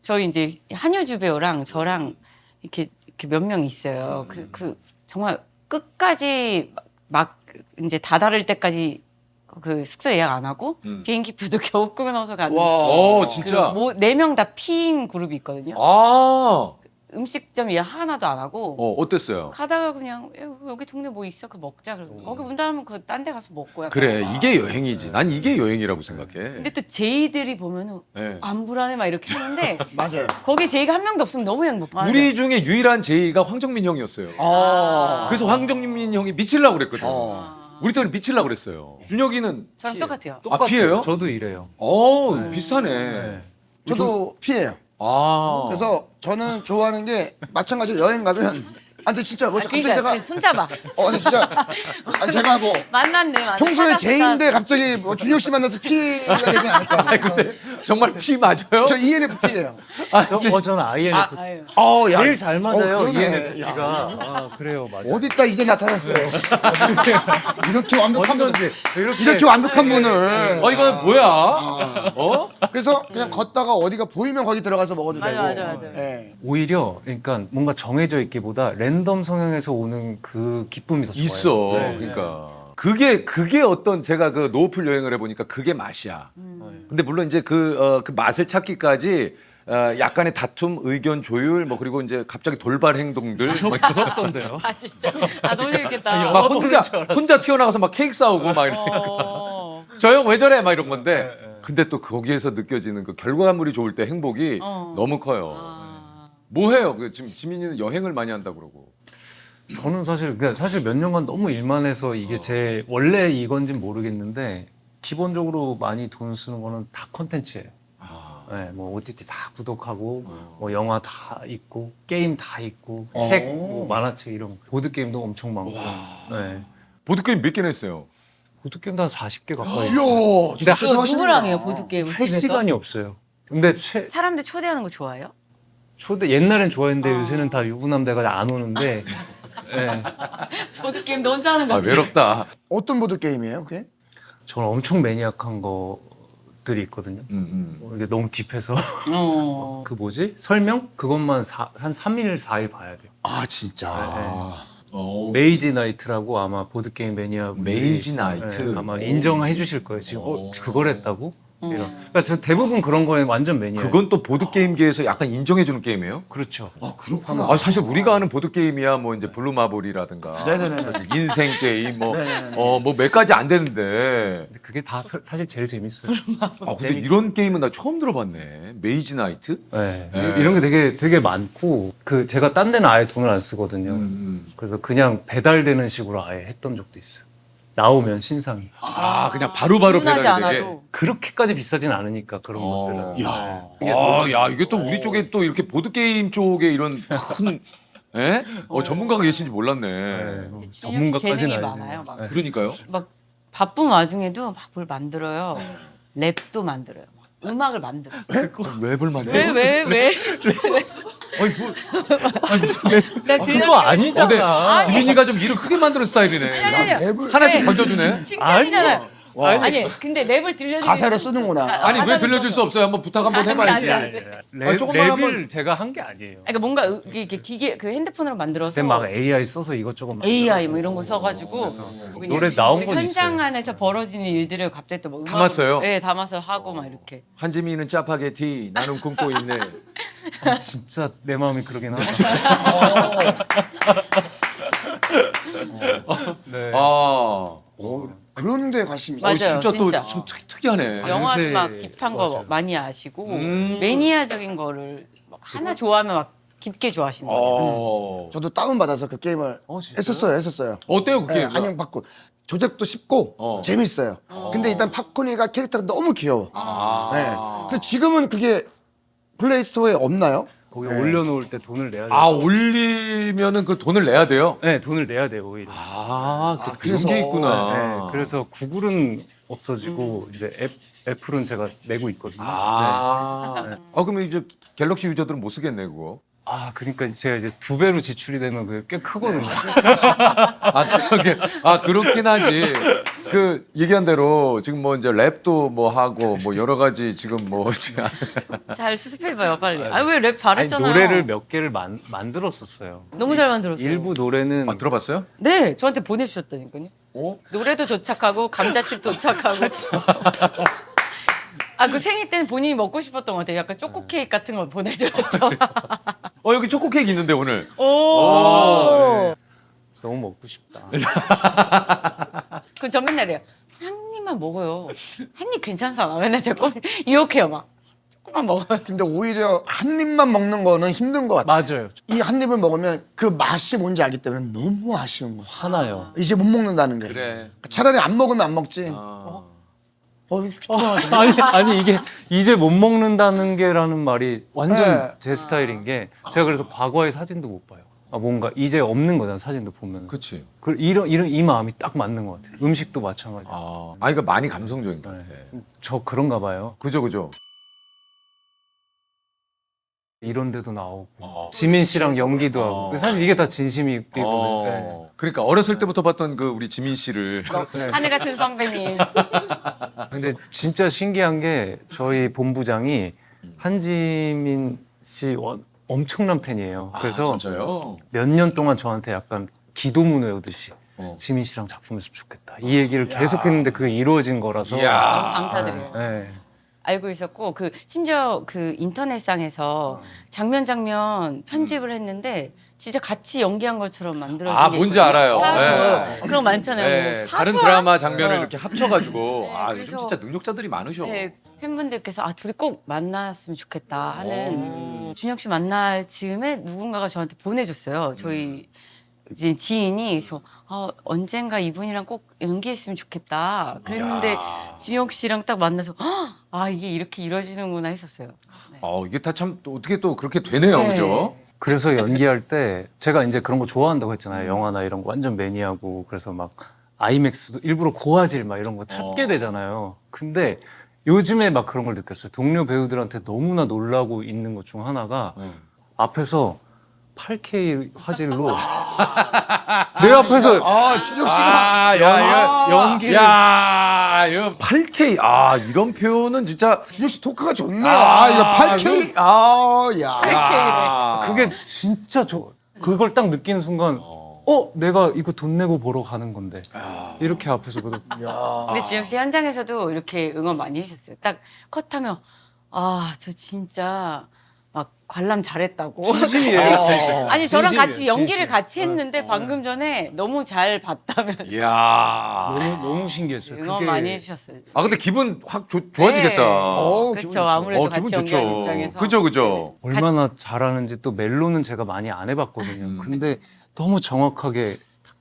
저희 이제 한효주 배우랑 저랑 이렇게 몇 명 있어요. 그 정말 끝까지 막 이제 다다를 때까지 그 숙소 예약 안 하고 비행기표도 겨우 끊어서 가는 진짜. 네 명 다 피인 그룹이 있거든요. 아, 음식점 예약 하나도 안 하고 어땠어요? 가다가 그냥 여기 동네 뭐 있어? 그 먹자. 그래서 거기 문 닫으면 그 딴 데 가서 먹고 약간. 그래, 이게 여행이지. 난 이게 여행이라고 생각해. 근데 또 제이들이 보면은 네. 안 불안해 막 이렇게 하는데 맞아요. 거기 제이가 한 명도 없으면 너무 행복해. 우리 중에 유일한 제이가 황정민 형이었어요. 그래서 황정민 형이 미치려고 그랬거든요. 우리 때는 미치려고 그랬어요. 준혁이는 저랑 똑같아요. 아, 피해요? 저도 이래요. 비슷하네. 저도 피해요. 아, 그래서 저는 좋아하는 게 마찬가지로 여행 가면 근데 진짜 뭐 갑자기 그러니까 제가 손잡아. 근데 진짜 제가 뭐 만났네. 평소에 찾았어, 제인데 갑자기 뭐 준혁 씨 만나서 피가 되지 않을 거 아니에요. 정말 피 맞아요? 저 ENFP예요. 저는 INFP. 아유. 제일 잘 맞아요. 그러네. ENFP가. 아, 그래요. 맞아요. 어디다 이제 나타났어요. 이렇게 완벽한 분, 어쩐지 이렇게 완벽한 분을. 이건 뭐야? 그래서 그냥 걷다가 어디가 보이면 거기 들어가서 먹어도 맞아, 되고. 맞아, 맞아. 예. 오히려 그러니까 뭔가 정해져 있기보다 랜덤 성향에서 오는 그 기쁨이 더 좋아요. 있어. 네. 그러니까. 그게 어떤 제가 그 노후풀 여행을 해보니까 그게 맛이야. 근데 물론 이제 그 맛을 찾기까지 약간의 다툼, 의견 조율, 뭐 그리고 이제 갑자기 돌발 행동들. 막 무섭던데요. 아 진짜. 아 너무 재밌겠다. 막 혼자 튀어나가서 막 케이크 싸우고 막 이런. 저 형 왜 저래? 막 이런 건데. 근데 또 거기에서 느껴지는 그 결과물이 좋을 때 행복이 너무 커요. 뭐 해요? 지금 지민이는 여행을 많이 한다고 그러고. 저는 사실 몇 년간 너무 일만 해서 이게 제 원래 이건진 모르겠는데 기본적으로 많이 돈 쓰는 거는 다 컨텐츠예요. 네, 뭐 OTT 다 구독하고 뭐 영화 다 있고 게임 다 있고 책, 뭐 만화책 이런 거. 보드 게임도 엄청 많고. 네. 보드게임 몇 개나 했어요? 보드 게임도 한 40개 가까이. 이야, 근데 진짜 저 좋아하시는구나. 누구랑 해요 보드 게임 할 집에서? 시간이 없어요. 근데 사람들 초대하는 거 좋아해요? 옛날엔 좋아했는데 요새는 다 유부남대가 안 오는데. 네. 보드 게임 너 혼자 하는 거. 외롭다. 어떤 보드 게임이에요, 그게? 저는 엄청 매니악한 것들이 있거든요. 이게 너무 딥해서 그 뭐지? 설명? 그것만 한 3일, 4일 봐야 돼요. 아, 진짜. 메이지 나이트라고 아마 보드게임 매니아 메이지 나이트? 아마 인정해 주실 거예요. 지금 그걸 했다고? 이런. 그러니까 저 대부분 그런 거에 완전 매니아. 그건 또 보드게임계에서 약간 인정해주는 게임이에요? 그렇죠. 그렇구나. 사실 우리가 아는 보드게임이야 뭐 이제 블루마블이라든가 네네네. 인생 게임 뭐 몇 가지 안 되는데 근데 그게 다 사실 제일 재밌어요. 근데 이런 게임은 나 처음 들어봤네. 메이지 나이트? 네. 이런 게 되게 많고 제가 딴 데는 아예 돈을 안 쓰거든요. 그래서 그냥 배달되는 식으로 아예 했던 적도 있어요. 나오면 신상이. 그냥 바로바로 주문하지 배달이 되게. 않아도. 그렇게까지 비싸진 않으니까 그런 것들은. 야, 이게 또 우리 쪽에 또 이렇게 보드게임 쪽에 이런 큰 예? 전문가가 계신지 몰랐네. 네. 전문가까지는 재능이 아니지. 많아요. 막, 그러니까요. 막 바쁜 와중에도 막 뭘 만들어요. 랩도 만들어요. 막 음악을 만들어. 웹을 만들어. 왜? 아니 뭐 내가 그거 아니잖아. 근데 지민이가 좀 일을 크게 만드는 스타일이네. 아니요. 하나씩 던져주네. 칭찬이잖아요. 아니 근데 랩을 들려드리면 가사를 쓰는구나. 아니 왜 들려줄 수 없어요? 한번 부탁 한번 해봐야지. 조금만 랩을 한번- 제가 한 게 아니에요. 그러니까 뭔가 이게 기계 그 핸드폰으로 만들어서 근데 막 AI 써서 이것저것 막 AI 뭐 이런 거 써가지고 그냥 노래 나온 우리 건 현장 있어요. 안에서 벌어지는 일들을 갑자기 또 뭐 담았어요? 네, 담아서 하고 막 이렇게. 한지민은 짜파게티, 나는 굶고 있네. 진짜 내 마음이 그러긴 하네. 네. 그런데 관심이 있어. 맞아요, 진짜 또 진짜. 좀 특이하네. 영화 요새- 막 딥한 거 많이 아시고 매니아적인 거를 막 하나 좋아하면 막 깊게 좋아하시는 거예요. 저도 다운받아서 그 게임을 했었어요. 어때요, 그게? 네, 아니면 받고. 조작도 쉽고 재밌어요. 근데 일단 팝콘이가 캐릭터가 너무 귀여워. 네. 근데 지금은 그게 플레이스토어에 없나요? 거기 올려놓을 때 돈을 내야 돼요. 올리면은 그 돈을 내야 돼요? 네, 돈을 내야 돼요 오히려. 또 그런 그래서- 게 네, 있구나. 그래서 구글은 없어지고 이제 애플은 제가 내고 있거든요. 그러면 이제 갤럭시 유저들은 못 쓰겠네, 그거. 그러니까 제가 이제 2배로 지출이 되면 그게 꽤 크거든요. 그렇긴 하지. 그 얘기한 대로 지금 뭐 이제 랩도 뭐 하고 뭐 여러 가지 지금 뭐 잘 수습해봐요 빨리. 왜 랩 아니, 잘했잖아요. 노래를 몇 개를 만들었었어요. 너무 잘 만들었어요. 일부 노래는 들어봤어요? 네 저한테 보내주셨다니까요. 어? 노래도 도착하고 감자칩 도착하고. 아, 그 생일 때는 본인이 먹고 싶었던 것 같아요. 약간 초코 케이크 같은 걸 보내줘야죠. 여기 초코 케이크 있는데 오늘. 오. 너무 먹고 싶다. 그럼 저 맨날 이래요. 한 입만 먹어요. 한 입 괜찮잖아. 맨날 제가 꼭 유혹해요, 막. 조금만 먹어요. 근데 오히려 한 입만 먹는 거는 힘든 것 같아. 맞아요. 이 한 입을 먹으면 그 맛이 뭔지 알기 때문에 너무 아쉬운 거야. 화나요. 이제 못 먹는다는 게. 그래. 차라리 안 먹으면 안 먹지. 아니 이게 이제 못 먹는다는 게라는 말이 완전 네. 제 스타일인 게 제가 그래서 과거의 사진도 못 봐요. 아, 뭔가 이제 없는 거잖아 사진도 보면. 그치. 이런 이 마음이 딱 맞는 것 같아요. 음식도 마찬가지. 이거 많이 감성적인 것 같아. 저 그런가 봐요. 그죠. 이런 데도 나오고 지민 씨랑 연기도 하고 사실 이게 다 진심이거든요. 네. 그러니까 어렸을 때부터 봤던 그 우리 지민 씨를 하늘 같은 선배님. 근데 진짜 신기한 게 저희 본부장이 한지민 씨 엄청난 팬이에요. 그래서 진짜요? 몇 년 동안 저한테 약간 기도문 외우듯이 어. 지민 씨랑 작품했으면 좋겠다. 이 얘기를 계속했는데 그게 이루어진 거라서. 감사드려요. 네. 알고 있었고 그 심지어 그 인터넷상에서 장면 편집을 했는데 진짜 같이 연기한 것처럼 만들어진 게 뭔지 있거든요. 알아요. 사소한. 네. 그런 거 많잖아요. 네, 뭐 다른 사소한? 드라마 장면을 어. 이렇게 합쳐가지고 요즘 그래서- 진짜 능력자들이 많으셔. 네, 팬분들께서 둘이 꼭 만났으면 좋겠다 하는 준혁 씨 만날 즈음에 누군가가 저한테 보내줬어요. 저희 이제 지인이 언젠가 이분이랑 꼭 연기했으면 좋겠다. 그랬는데 준혁 씨랑 딱 만나서 이게 이렇게 이루어지는구나 했었어요. 네. 이게 다 참 어떻게 또 그렇게 되네요, 네. 그죠? 그래서 연기할 때 제가 이제 그런 거 좋아한다고 했잖아요. 영화나 이런 거 완전 매니아고 그래서 막 아이맥스도 일부러 고화질 막 이런 거 찾게 되잖아요. 근데 요즘에 막 그런 걸 느꼈어요. 동료 배우들한테 너무나 놀라고 있는 것 중 하나가 앞에서 8K 화질로 내 앞에서 준혁 씨가 연기를 이거 8K 이런 표현은 진짜 준혁 씨 토크가 좋네. 이거 8K. 야. 그게 진짜 그걸 딱 느끼는 순간 내가 이거 돈 내고 보러 가는 건데 이렇게 앞에서 보다 근데 준혁 씨 현장에서도 이렇게 응원 많이 해주셨어요. 딱 컷하면 저 진짜 막 관람 잘했다고. 진심이에요. 아니 저랑 진심이에요, 같이 연기를 진심. 같이 했는데 방금 전에 너무 잘 봤다면 이야. 너무 신기했어요. 응원 많이 해주셨어요. 근데 기분 확 좋아지겠다. 기분 그렇죠. 좋죠. 아무래도 기분 같이 좋죠. 연기하는 입장에서. 그죠. 얼마나 잘하는지 또 멜로는 제가 많이 안 해봤거든요. 근데 너무 정확하게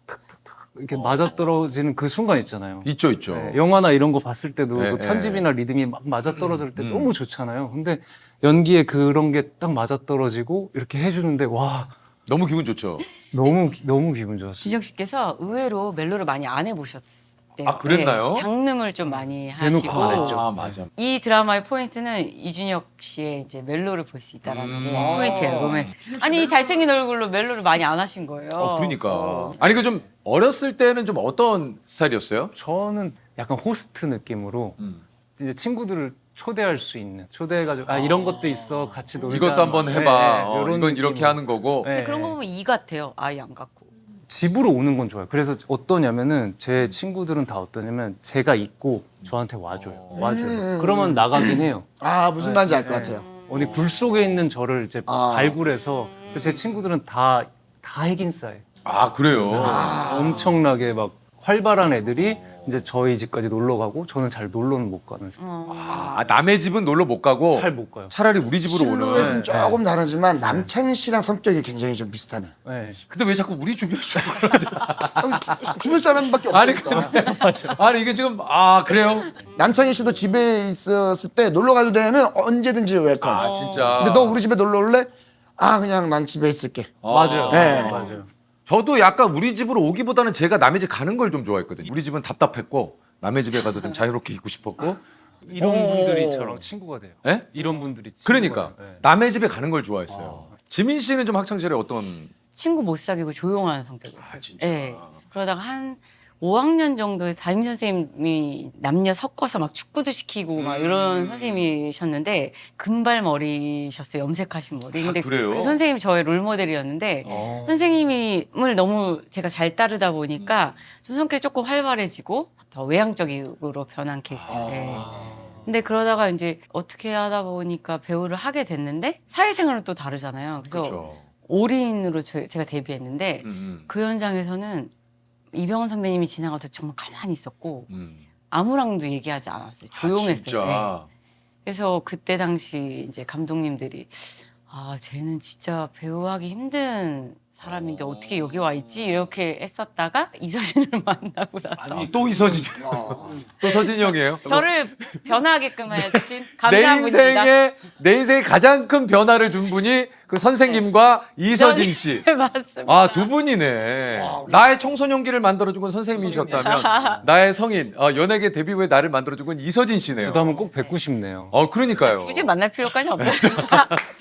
탁탁탁탁 이렇게 맞아떨어지는 그 순간 있잖아요. 있죠. 네, 영화나 이런 거 봤을 때도 네, 그 편집이나 리듬이 막 맞아떨어질 때 음. 너무 좋잖아요. 근데 연기에 그런 게 딱 맞아떨어지고 이렇게 해주는데 와 너무 기분 좋죠. 너무 기분 좋았어요. 준혁 씨께서 의외로 멜로를 많이 안 해보셨대요. 그랬나요? 네, 장름을 좀 많이 대놓고 하시고 안 했죠. 맞아. 이 드라마의 포인트는 이준혁 씨의 이제 멜로를 볼 수 있다라는 게 포인트예요. 보면 아니 이 잘생긴 얼굴로 멜로를 많이 안 하신 거예요. 그러니까. 아니 그 좀 어렸을 때는 좀 어떤 스타일이었어요? 저는 약간 호스트 느낌으로 이제 친구들을 초대할 수 있는 초대해가지고 이런 것도 있어 같이 놀자. 이것도 한번 해봐. 이런 이건 이렇게 느낌으로. 하는 거고. 네. 근데 그런 거 보면 이 같아요. 아이 안 같고. 집으로 오는 건 좋아요. 그래서 어떠냐면은 제 친구들은 다 어떠냐면 제가 있고 저한테 와줘요. 그러면 나가긴 해요. 무슨 말인지 알 것 같아요. 어디 굴 속에 있는 저를 이제 발굴해서 제 친구들은 다 핵인 싸요. 그래요. 엄청나게 막 활발한 애들이 이제 저희 집까지 놀러 가고 저는 잘 놀러는 못 가는 스타일. 남의 집은 놀러 못 가고 잘 못 가요. 차라리 우리 집으로 실루엣은 오는. 조금 다르지만 남창희 씨랑 성격이 굉장히 좀 비슷하네. 네. 근데 왜 자꾸 우리 주변에서 주변 사람밖에 아니 없으니까. 아니 이게 지금 그래요? 남창희 씨도 집에 있었을 때 놀러 가도 되면 언제든지 웰컴. 진짜. 근데 너 우리 집에 놀러 올래? 그냥 난 집에 있을게. 맞아요. 네. 맞아요. 저도 약간 우리 집으로 오기보다는 제가 남의 집 가는 걸 좀 좋아했거든요. 우리 집은 답답했고 남의 집에 가서 좀 자유롭게 있고 싶었고. 이런 분들이 저랑 친구가 돼요. 예? 이런 분들이 친구가 그러니까 돼요. 네. 남의 집에 가는 걸 좋아했어요. 지민 씨는 좀 학창 시절에 어떤? 친구 못 사귀고 조용한 성격이었어요. 진짜. 네. 그러다가 한 5학년 정도에 담임 선생님이 남녀 섞어서 막 축구도 시키고 막 이런 선생님이셨는데 금발머리셨어요. 염색하신 머리. 근데 그래요? 그 선생님이 저의 롤모델이었는데 선생님을 너무 제가 잘 따르다 보니까 좀 성격이 조금 활발해지고 더 외향적으로 변한 케이스인데 근데 그러다가 이제 어떻게 하다 보니까 배우를 하게 됐는데 사회생활은 또 다르잖아요. 그래서 그렇죠. 올인으로 제가 데뷔했는데 그 현장에서는 이병헌 선배님이 지나가도 정말 가만히 있었고 아무랑도 얘기하지 않았어요. 조용했어요. 진짜. 네. 그래서 그때 당시 이제 감독님들이 아 쟤는 진짜 배우하기 힘든 사람인데 어떻게 여기 와 있지 이렇게 했었다가 이서진을 만나고 나서 또 이서진. 또 서진이 형이에요. 저를 변화하게끔 해주신 내 감사한 분입니다. 내 인생의 가장 큰 변화를 준 분이 그 선생님과 이서진 씨. 네, 맞습니다. 아, 두 분이네. 나의 청소년기를 만들어준 건 선생님이셨다면 나의 성인, 연예계 데뷔 후에 나를 만들어준 건 이서진 씨네요. 부담은 꼭 뵙고 싶네요. 그러니까요. 굳이 만날 필요까지 없어요.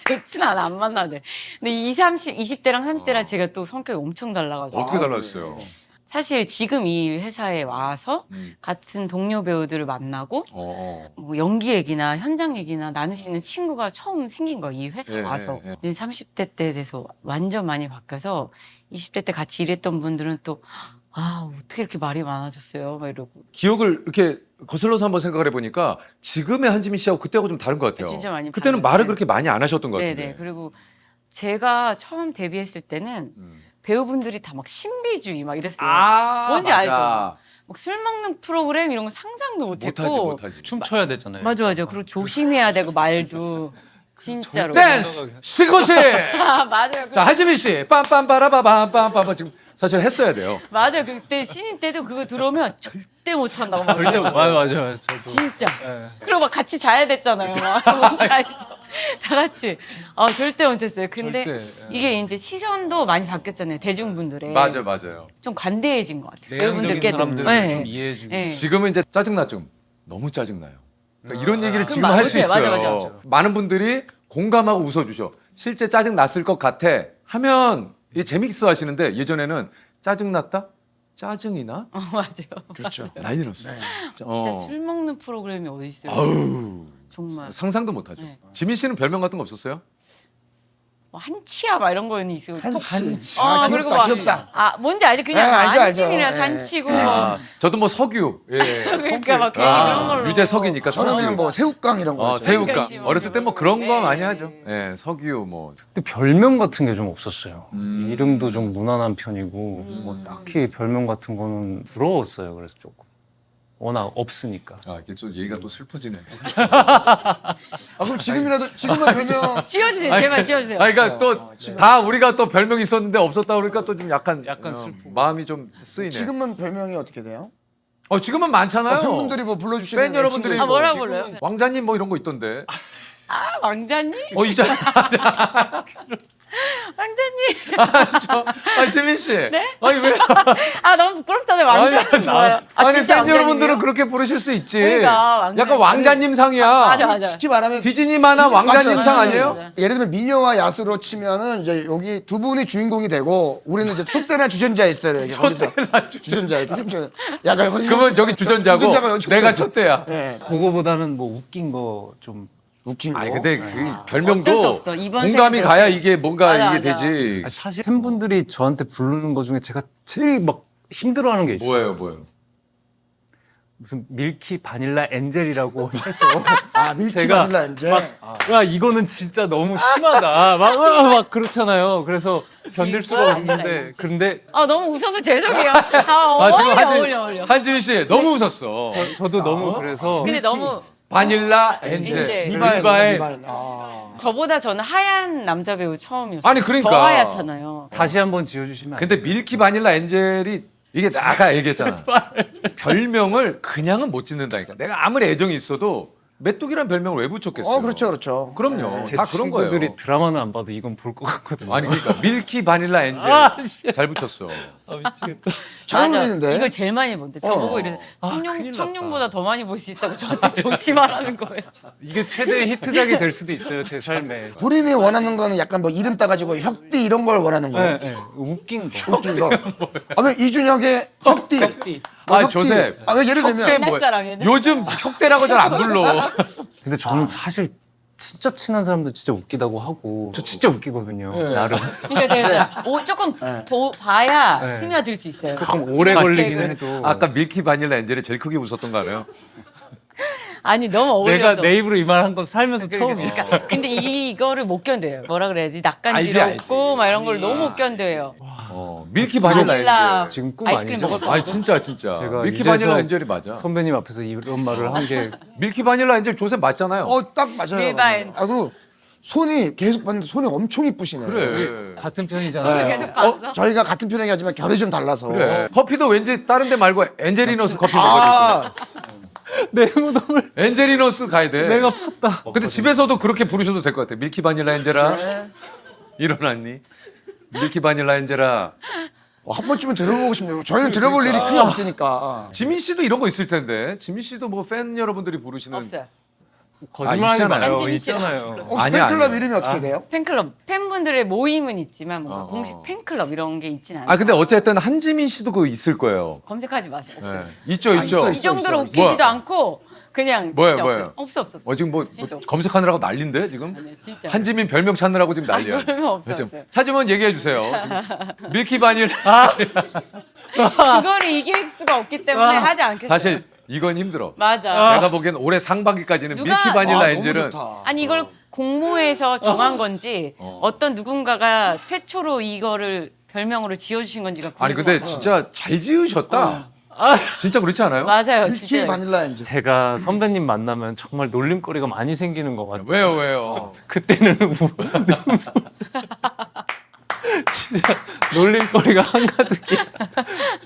잭슨 안 만나네. 근데 20대랑 30대랑 제가 또 성격이 엄청 달라가지고. 어떻게 달라졌어요? 사실 지금 이 회사에 와서 같은 동료 배우들을 만나고 뭐 연기 얘기나 현장 얘기나 나눌 수 있는 친구가 처음 생긴 거예요. 이 회사 예, 와서. 예, 예. 근데 30대 때 돼서 완전 많이 바뀌어서 20대 때 같이 일했던 분들은 또 아, 어떻게 이렇게 말이 많아졌어요? 막 이러고. 기억을 이렇게 거슬러서 한번 생각을 해보니까 지금의 한지민 씨하고 그때하고 좀 다른 것 같아요. 진짜 많이 그때는 다르네. 말을 그렇게 많이 안 하셨던 것 같은데. 네네. 그리고 제가 처음 데뷔했을 때는 배우분들이 다 막 신비주의 막 이랬어요. 뭔지 맞아. 알죠? 막 술 먹는 프로그램 이런 거 상상도 못했고. 못하지. 춤춰야 되잖아요. 맞아. 그리고 조심해야 되고 말도 진짜로. 댄스! 시고시! 아, 맞아요. 자, 한지민 씨. 빰빰빠라바밤빰빰빰 지금 사실 했어야 돼요. 맞아요. 그때 신인 때도 그거 들어오면 절대 못 찬다고 막 절대 그랬어요. 맞아요. 저도. 진짜. 예. 그리고 막 같이 자야 됐잖아요. 막. 뭔지 알죠? 다 같이. 절대 못했어요. 근데 절대, 예. 이게 이제 시선도 많이 바뀌었잖아요. 대중분들의. 맞아요. 좀 관대해진 것 같아요. 내향적인 배우분들께도. 사람들을 네. 좀 이해해주고. 네. 지금은 이제 짜증나 좀. 너무 짜증나요. 그러니까 이런 얘기를 지금 그럼 할 수 맞아요. 있어요. 맞아. 많은 분들이 공감하고 웃어주셔. 실제 짜증 났을 것 같아 하면 이게 재밌어 하시는데 예전에는 짜증 났다? 짜증이 나? 맞아요. 그렇죠. 난리 났어. 진짜 술 먹는 프로그램이 어디 있어요? 아우, 정말. 상상도 못하죠. 네. 지민 씨는 별명 같은 거 없었어요? 뭐 한치야 막 이런 거는 있어요. 한치. 그리고 귀엽다, 막- 귀엽다. 뭔지 알죠? 그냥 네, 알죠. 안찜이라 네. 산치고 저도 뭐 석유. 예. 그러니까 막 그런 걸로. 유재석이니까 저는 석유. 그냥 뭐 새우깡 이런 거. 있잖아요. 새우깡. 그러니까 어렸을 때 뭐 그런 거 네. 많이 하죠. 예, 석유 뭐. 근데 별명 같은 게 좀 없었어요. 이름도 좀 무난한 편이고 뭐 딱히 별명 같은 거는 부러웠어요. 그래서 조금 워낙 없으니까. 이게 좀 얘기가 또 슬퍼지네. 그럼 지금은 별명 지어주세요. 제발 지어주세요. 그러니까 또 다 우리가 또 별명 있었는데 없었다 그러니까 또 좀 약간 슬프고. 마음이 좀 쓰이네. 지금은 별명이 어떻게 돼요? 지금은 많잖아요. 팬분들이 뭐 불러주시는 팬 여러분들이 친구들 뭐라고 지금 불러요? 왕자님 뭐 이런 거 있던데. 왕자님? 있잖아. 왕자님. 지민 씨. 네? 아니 왜? 너무 부끄럽잖아요. 왕자님 좋아요. 아니 진짜 팬 왕자님이에요? 여러분들은 그렇게 부르실 수 있지. 그러니까, 왕자님. 약간 왕자님 상이야. 맞아. 솔직히 말하면 디즈니만한 왕자님 맞아요. 상 아니에요? 맞아요. 예를 들면 미녀와 야수로 치면은 이제 여기 두 분이 주인공이 되고 우리는 이제 촛대나 주전자 있어요. 여기 촛대나 주전자 이렇게 좀 약간 그러면 저기 주전자고 주전자가 여기 내가 촛대야. 촛대야. 예. 그거보다는 뭐 웃긴 거 좀. 웃긴 거. 아니 근데 그 어쩔 수 별명도 없어. 이번 공감이 세대는. 가야 이게 뭔가 맞아, 이게 맞아. 되지. 사실 팬분들이 저한테 부르는 거 중에 제가 제일 막 힘들어하는 게 있어요. 뭐예요? 무슨 밀키 바닐라 엔젤이라고 해서 밀키 제가 바닐라 이제 야 이거는 진짜 너무 심하다 막 그렇잖아요. 그래서 견딜 수가 없는데 근데 너무 웃어서 죄송해요. 지금 어울려. 한지민 씨 너무 웃었어. 저도 너무 그래서 근데 너무 바닐라 엔젤. 엔젤. 리바인. 저보다 저는 하얀 남자 배우 처음이었어요. 아니, 그러니까. 더 하얗잖아요. 다시 한번 지어주시면 안 근데 밀키 바닐라 엔젤이 이게 아까 얘기했잖아. 별명을 그냥은 못 짓는다니까. 내가 아무리 애정이 있어도 메뚜기란 별명을 왜 붙였겠어요? 그렇죠. 그럼요. 제 다 그런 거예요. 친구들이 드라마는 안 봐도 이건 볼 것 같거든요. 아니 그러니까 밀키 바닐라 엔젤 잘 붙였어. 잘 맞아. 어울리는데. 이걸 제일 많이 본대. 저보고 이래 큰일 났다. 청룡보다 더 많이 볼 수 있다고 저한테 조심하라는 거예요. 이게 최대의 히트작이 될 수도 있어요 제 삶에. 본인이 원하는 거는 약간 뭐 이름 따가지고 혁띠 이런 걸 원하는 거예요. 네, 네. 웃긴 거. 웃긴 거. 아, 왜 이준혁의 혁띠. 혁띠. 뭐 아 혁띠. 조셉. 아, 왜 예를 혁대 들면 뭐야? 옛날 사람이네. 요즘 혁대라고 잘 안 불러. 근데 저는 사실 진짜 친한 사람도 진짜 웃기다고 하고 저 진짜 웃기거든요. 나름. 그러니까 제가 조금 봐야 네. 스며들 수 있어요. 조금 오래 걸리기는 해도 아까 밀키 바닐라 엔젤이 제일 크게 웃었던 거 알아요? 아니 너무 어울려서. 내가 내 입으로 이 말 한 건 살면서 처음이야. 그러니까 근데 이거를 못 견뎌요. 뭐라 그래야지? 낯간지럽고 알지. 막 이런 걸 너무 못 견뎌요. 밀키 바닐라 바닐라 엔젤. 지금 꿈 아이스크림 아니죠? 먹을 거. 아니 진짜 진짜. 제가 밀키 이제서 바닐라 엔젤이 맞아. 선배님 앞에서 이런 말을 한 게 밀키 바닐라 엔젤 조셉 맞잖아요. 딱 맞아요. 밀바엔. 아, 그리고 손이 계속 봤는데 손이 엄청 이쁘시네. 그래. 같은 편이잖아요. 계속 봤어? 저희가 같은 편이긴 하지만 결이 좀 달라서. 그래. 커피도 왠지 다른 데 말고 엔젤리너스 커피 먹어야 아, 내 무덤을 돼. 엔젤리너스 가야 돼. 내가 팠다. 근데 집에서도 그렇게 부르셔도 될 것 같아. 밀키 바닐라 엔젤아. 일어났니? 밀키 바닐라 엔젤아. 한 번쯤은 들어보고 싶네요. 저희는 들어볼 일이 크게 없으니까. 지민 씨도 이런 거 있을 텐데. 지민 씨도 뭐 팬 여러분들이 부르시는 없어요. 거짓말하지 있잖아요. 마요. 한지민 씨랑. 있잖아요. 혹시 아니야, 팬클럽 아니야. 이름이 어떻게 돼요? 팬클럽 팬분들의 모임은 있지만 뭔가 공식 팬클럽 이런 게 있진 않아요. 아 근데 어쨌든 한지민 씨도 그거 있을 거예요. 검색하지 마세요. 없어요. 네. 있죠 있죠. 있어, 이 있어. 정도로 있어. 웃기지도 뭐야? 않고 그냥 뭐예요, 진짜 뭐예요? 없어. 지금 뭐 진짜 없어. 검색하느라고 난린데 지금? 아니, 진짜. 한지민 별명 찾느라고 지금 난리야. 별명 없어요, 지금 없어요. 찾으면 얘기해 주세요. 지금 밀키 바닐라. 그거를 이길 수가 없기 때문에 하지 않겠어요. 사실 이건 힘들어. 맞아. 내가 보기엔 올해 상반기까지는 누가- 밀키 바닐라 아, 너무 엔젤은 좋다. 아니 이걸 공모해서 정한 건지 어떤 누군가가 최초로 이거를 별명으로 지어주신 건지가 아니 궁금해요. 근데 진짜 잘 지으셨다. 진짜 그렇지 않아요? 맞아요. 밀키 진짜. 바닐라 엔젤. 제가 선배님 만나면 정말 놀림거리가 많이 생기는 것 같아요. 왜요? 그때는 진짜 놀림거리가 한가득이야.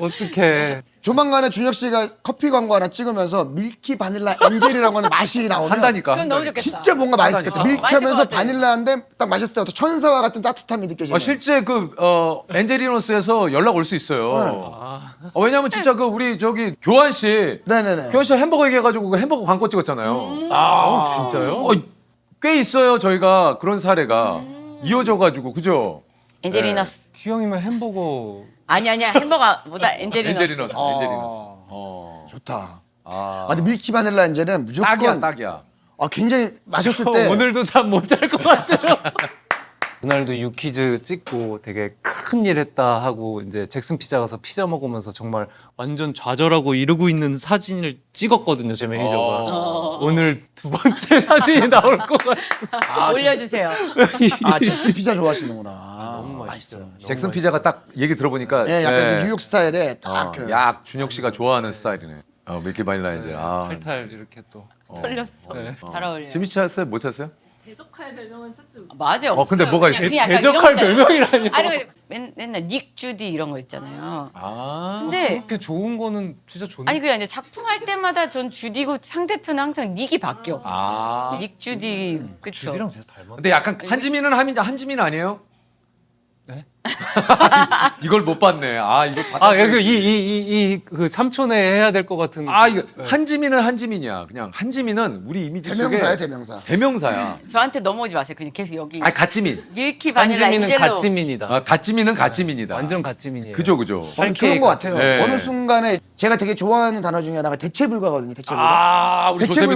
어떡해. 조만간에 준혁 씨가 커피 광고 하나 찍으면서 밀키 바닐라 엔젤이라고 하는 맛이 나오면 한다니까. 그건 너무 좋겠다. 진짜 뭔가 맛있겠다. 밀키 맛있을 하면서 것 같아. 바닐라인데 딱 마셨을 때 어떤 천사와 같은 따뜻함이 느껴지는. 실제 그 엔젤리너스에서 연락 올 수 있어요. 왜냐면 진짜 그 우리 저기 교환 씨, 네네네. 교환 씨 햄버거 얘기해가지고 그 햄버거 광고 찍었잖아요. 진짜요? 꽤 있어요. 저희가 그런 사례가 이어져가지고 그죠? 엔젤리너스. 기왕이면 햄버거 아니야 햄버거보다 엔젤리너스. 엔젤리너스. 좋다. 아, 근데 밀키 바닐라 엔젤은 무조건 딱이야 딱이야. 굉장히 마셨을 때 오늘도 잠 못 잘 것 같아요. 그날도 유퀴즈 찍고 되게 큰일 했다 하고 이제 잭슨 피자 가서 피자 먹으면서 정말 완전 좌절하고 이러고 있는 사진을 찍었거든요, 제 매니저가. 오늘 두 번째 사진이 나올 것 같아요. 올려주세요. 잭슨 피자 좋아하시는구나. 너무 맛있어요. 잭슨 피자가 딱 얘기 들어보니까 예, 약간 예. 그 뉴욕 스타일의 딱 그. 약 준혁 씨가 좋아하는 스타일이네. 밀키 바닐라 엔젤. 탈탈 이렇게 또. 털렸어. 잘 어울려요. 지민 씨 찾았어요? 못 찾았어요? 대적할 별명은 찾지 못. 맞아. 근데 없어요. 뭐가 그냥- 있어요? 그냥 약간 대적할 이런 거 있잖아요. 별명이라뇨. 아니 맨날 닉 주디 이런 거 있잖아요. 근데 그렇게 좋은 거는 진짜 좋네. 아니 그게 아니라 작품 할 때마다 전 주디고 상대편은 항상 닉이 바뀌어. 닉 주디 그쵸? 주디랑 진짜 닮았. 근데 약간 한지민은 한지민 아니에요? 네? 이걸 못 봤네. 이거 그 삼촌에 해야 될 것 같은. 이거 한지민은 한지민이야. 그냥 한지민은 우리 이미지 대명사야, 속에 대명사. 대명사야. 저한테 넘어오지 마세요. 그냥 계속 여기 갓지민. 밀키 바닐라 한지민은 엔젤로. 갓지민이다. 갓지민은 갓지민이다. 완전 갓지민이에요. 그죠. 그런 것 같아요. 네. 어느 순간에 제가 되게 좋아하는 단어 중에 하나가 대체불가거든요. 대체불가. 우리 조셉이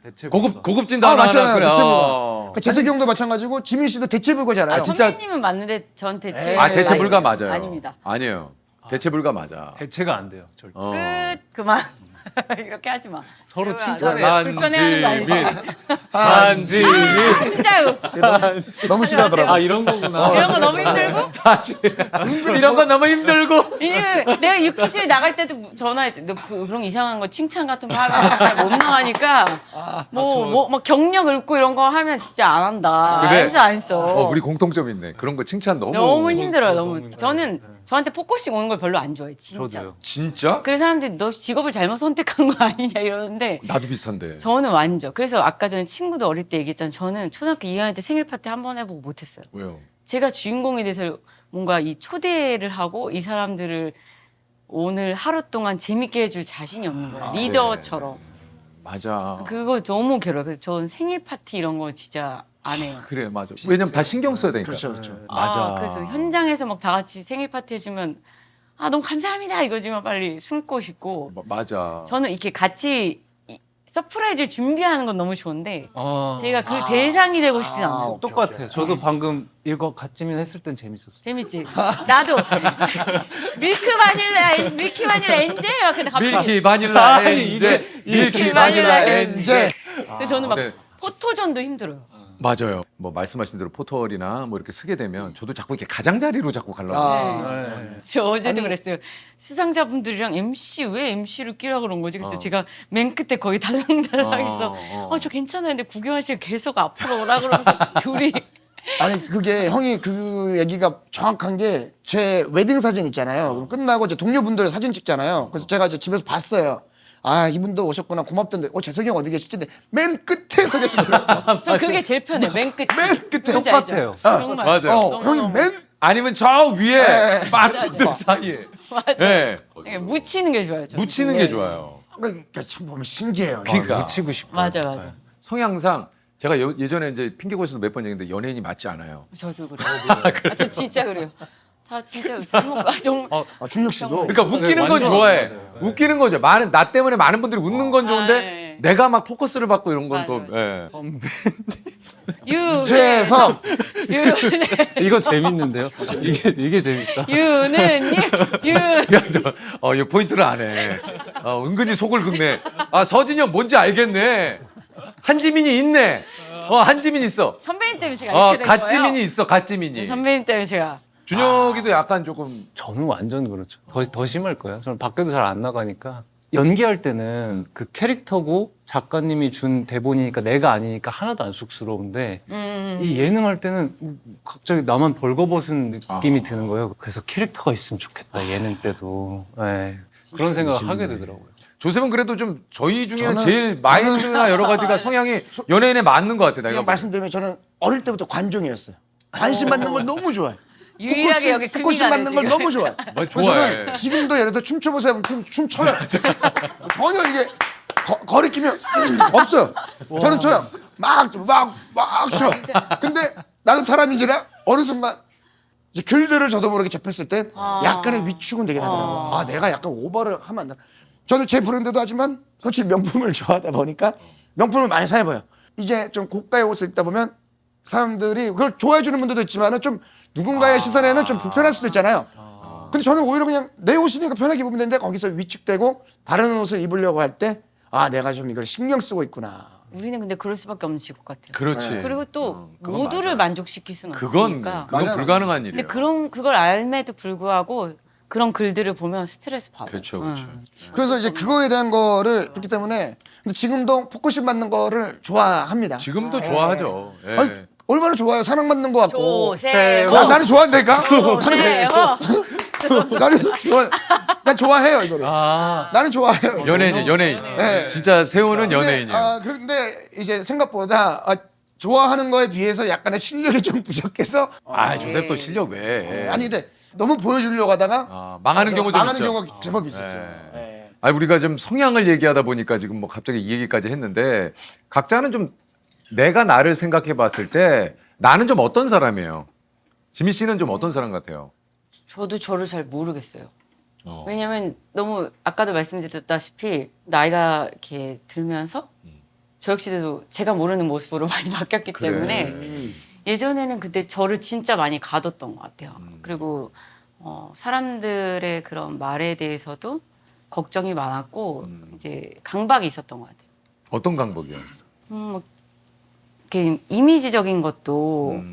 대체불가. 고급진 단어 맞잖아요. 하나 그래. 대체불가. 그러니까 재석이 형도 마찬가지고 지민 씨도 대체불가잖아요. 진짜- 선배님은 맞는데 전 대체 대체불가 맞아요. 아닙니다. 아니에요. 대체불가 맞아. 대체가 안 돼요. 절대. 끝 그만 이렇게 하지 마. 서로 그러면 칭찬해. 안 돼. 불편해하는 거 아니야. 한지민. 진짜요. 너무 싫어하더라고. 이런 거구나. 이런 거 너무 힘들고. 이런 건 너무 힘들고. 이게 내가 유퀴즈에 나갈 때도 전화했지. 너 그런 이상한 거 칭찬 같은 거 하면 잘 못 나가니까 뭐 경력 읊고 이런 거 하면 진짜 안 한다. 그래? 안 했어 안 했어. 우리 공통점 있네. 그런 거 칭찬 너무. 너무 힘들어요. 너무. 저는 저한테 포커싱 오는 걸 별로 안 좋아해. 진짜. 저도요. 진짜? 그래서 사람들이 너 직업을 잘못 선택한 거 아니냐 이러는데 나도 비슷한데. 저는 완전. 그래서 아까 전에 친구도 어릴 때 얘기했잖아요. 저는 초등학교 2학년 때 생일 파티 한 번 해보고 못했어요. 왜요? 제가 주인공이 돼서 뭔가 이 초대를 하고 이 사람들을 오늘 하루 동안 재밌게 해줄 자신이 없는 거예요. 리더처럼. 맞아. 그거 너무 괴로워요. 그래서 저는 생일 파티 이런 거 진짜 안 해요. 그래 맞아. 왜냐면 다 신경 써야 되니까. 그렇죠, 그렇죠. 맞아. 그래서 현장에서 막 다 같이 생일 파티 해주면 너무 감사합니다 이거지만 빨리 숨고 싶고 맞아. 저는 이렇게 같이 서프라이즈를 준비하는 건 너무 좋은데 아, 제가 그 대상이 되고 싶진 않아요. 똑같아요. 저도 방금 이거 갓지민 했을 땐 재밌었어요. 재밌지? 나도 밀키 바닐라 엔젤 막 근데 갑자기 밀키 바닐라 아니, 엔젤. 밀키 바닐라 엔젤. 아, 그래서 저는 막 네. 포토전도 힘들어요. 맞아요. 뭐 말씀하신 대로 포털이나 뭐 이렇게 쓰게 되면 저도 자꾸 이렇게 가장자리로 자꾸 가려고. 저 어제도 아니, 그랬어요. 수상자분들이랑 MC 왜 MC를 끼라 그런 거지? 그래서 제가 맨 끝에 거의 달랑달랑해서 저 괜찮아요. 근데 구경환 씨가 계속 앞으로 오라 그러면서 둘이 아니 그게 형이 그 얘기가 정확한 게 제 웨딩 사진 있잖아요. 그럼 끝나고 이제 동료분들 사진 찍잖아요. 그래서 제가 이제 집에서 봤어요. 아 이분도 오셨구나 고맙던데. 재석이 형 어디 계시지? 근데 맨 끝에 서 계시더라고요. 저 그게 제일 편해. 맨 끝에. 맨 끝에. 뭔지 똑같아요. 알죠? 정말. 맞아요. 형이 맨 아니면 저 위에 많은 분들 사이에. 맞아. 네. 묻히는 게 좋아요. 저는. 묻히는 게 좋아요. 그러니까 참 보면 신기해요. 그러니까. 묻히고 싶어요. 맞아 맞아. 성향상 제가 예전에 이제 핑계고에서도 몇 번 얘기했는데 연예인이 맞지 않아요. 저도 그래요. 저 진짜 그래요. 다 진짜 정말 준혁 씨도 그러니까 웃기는 건 완전 좋아해. 맞아요. 웃기는 거죠. 나 때문에 많은 분들이 웃는 건 좋은데 네. 내가 막 포커스를 받고 이런 건 또. 맞아요. 예. 최성 이거 재밌는데요? 이게 재밌다. 유는 야, 이거 포인트를 안 해. 은근히 속을 긁네. 서진이 형 뭔지 알겠네. 한지민이 있네. 한지민 있어. 선배님 때문에 제가 이렇게 된 거예요. 갓지민이 있어. 갓지민이. 선배님 때문에 제가 준혁이도 약간 조금 저는 완전 그렇죠. 더 심할 거예요. 저는 밖에도 잘 안 나가니까. 연기할 때는 그 캐릭터고 작가님이 준 대본이니까 내가 아니니까 하나도 안 쑥스러운데 이 예능 할 때는 갑자기 나만 벌거벗은 느낌이 드는 거예요. 그래서 캐릭터가 있으면 좋겠다 예능 때도. 네. 그런 생각을 하게 되더라고요. 조셉은 그래도 좀 저희 중에는 저는- 제일 마인드나 여러 가지가 성향이 연예인에 맞는 것 같아. 내가 그냥 말씀드리면 저는 어릴 때부터 관종이었어요. 관심 받는 걸 너무 좋아해. 유일하게 여기 금이 포커싱 가는 받는 걸 지금. 너무 좋아해. 뭐 그래서 좋아해. 저는 지금도 예를 들어 춤춰보세요 하면 춤춰요. 전혀 이게 거리끼면 없어요. 저는 쳐요. 막 쳐. 근데 나는 사람인지라 어느 순간 이제 글들을 저도 모르게 접했을 때 약간의 위축은 되긴 하더라고요. 내가 약간 오버를 하면 안 돼. 저는 제 브랜드도 하지만 솔직히 명품을 좋아하다 보니까 명품을 많이 사입어요. 이제 좀 고가의 옷을 입다 보면 사람들이 그걸 좋아해 주는 분들도 있지만은 좀 누군가의 시선에는 좀 불편할 수도 있잖아요. 근데 저는 오히려 그냥 내 옷이니까 편하게 입으면 되는데 거기서 위축되고 다른 옷을 입으려고 할 때 내가 좀 이걸 신경 쓰고 있구나. 우리는 근데 그럴 수밖에 없는 직업 같아요. 그렇지. 그리고 또 그건 모두를 맞아. 만족시킬 수는 그건 없으니까. 맞아요. 불가능한 일이에요. 근데 그걸 알매도 불구하고 그런 글들을 보면 스트레스 받아요. 그렇죠, 그렇죠. 그래서 이제 그거에 대한 거를 그렇기 때문에 근데 지금도 포커싱 받는 거를 좋아합니다. 지금도 좋아하죠. 예. 아니, 얼마나 좋아요. 사랑받는 거 같고. 조세호. 나는 좋아한다니까. 조세호. 나는 좋아. 난 좋아해요 이거를. 나는 좋아해요. 연예인. 네. 진짜 세호는 연예인이에요. 근데 이제 생각보다 좋아하는 거에 비해서 약간의 실력이 좀 부족해서 조셉도 실력 왜? 아니 근데 너무 보여주려고 하다가 망하는 경우 좀 망하는 있죠. 경우가 제법 있었어요. 네. 우리가 좀 성향을 얘기하다 보니까 지금 뭐 갑자기 이 얘기까지 했는데 각자는 좀 내가 나를 생각해 봤을 때 나는 좀 어떤 사람이에요? 지민 씨는 좀 어떤 사람 같아요? 저도 저를 잘 모르겠어요. 왜냐면 너무 아까도 말씀드렸다시피 나이가 이렇게 들면서 저 역시도 제가 모르는 모습으로 많이 바뀌었기 그래. 때문에 예전에는 근데 저를 진짜 많이 가뒀던 것 같아요. 그리고 사람들의 그런 말에 대해서도 걱정이 많았고 이제 강박이 있었던 것 같아요. 어떤 강박이요? 뭐 이렇게 이미지적인 것도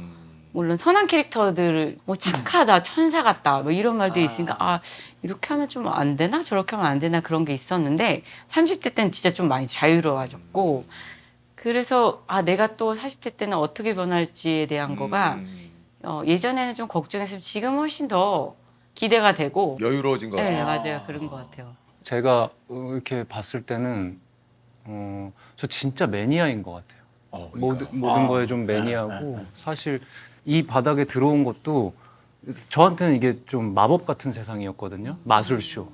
물론 선한 캐릭터들을 뭐 착하다, 천사 같다 뭐 이런 말들이 있으니까 이렇게 하면 좀 안 되나 저렇게 하면 안 되나 그런 게 있었는데 30대 때는 진짜 좀 많이 자유로워졌고 그래서 내가 또 40대 때는 어떻게 변할지에 대한 거가 예전에는 좀 걱정했으면 지금 훨씬 더 기대가 되고 여유로워진 거 같아요. 네 맞아요 그런 것 같아요. 제가 이렇게 봤을 때는 저 진짜 매니아인 것 같아요. 그러니까. 모든 거에 좀 매니아고 사실 이 바닥에 들어온 것도 저한테는 이게 좀 마법 같은 세상이었거든요. 마술쇼.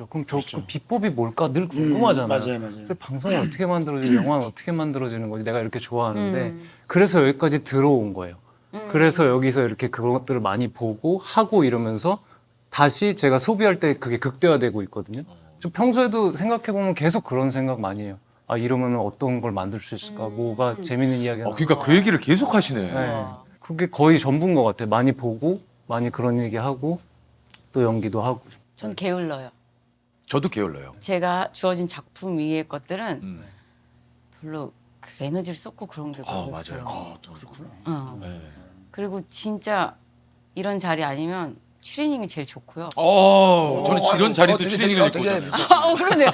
그럼 그 비법이 뭘까 늘 궁금하잖아요. 맞아요. 그래서 방송이 어떻게 만들어지고 영화는 어떻게 만들어지는 거지 내가 이렇게 좋아하는데 그래서 여기까지 들어온 거예요. 그래서 여기서 이렇게 그것들을 많이 보고 하고 이러면서 다시 제가 소비할 때 그게 극대화되고 있거든요. 좀 평소에도 생각해보면 계속 그런 생각 많이 해요. 아 이러면 어떤 걸 만들 수 있을까? 뭐가 재밌는 이야기가 그러니까 그 얘기를 계속 하시네. 네. 그게 거의 전부인 것 같아요. 많이 보고 많이 그런 얘기하고 또 연기도 하고. 전 게을러요. 저도 게을러요. 제가 주어진 작품 위의 것들은 음. 별로 그 에너지를 쏟고 그런 게 별로 없어요. 맞아요. 또 그렇구나. 네. 그리고 진짜 이런 자리 아니면 추리닝이 제일 좋고요. 저는 이런 자리도 되게, 추리닝을 입고 되게 있잖아요. 그러네.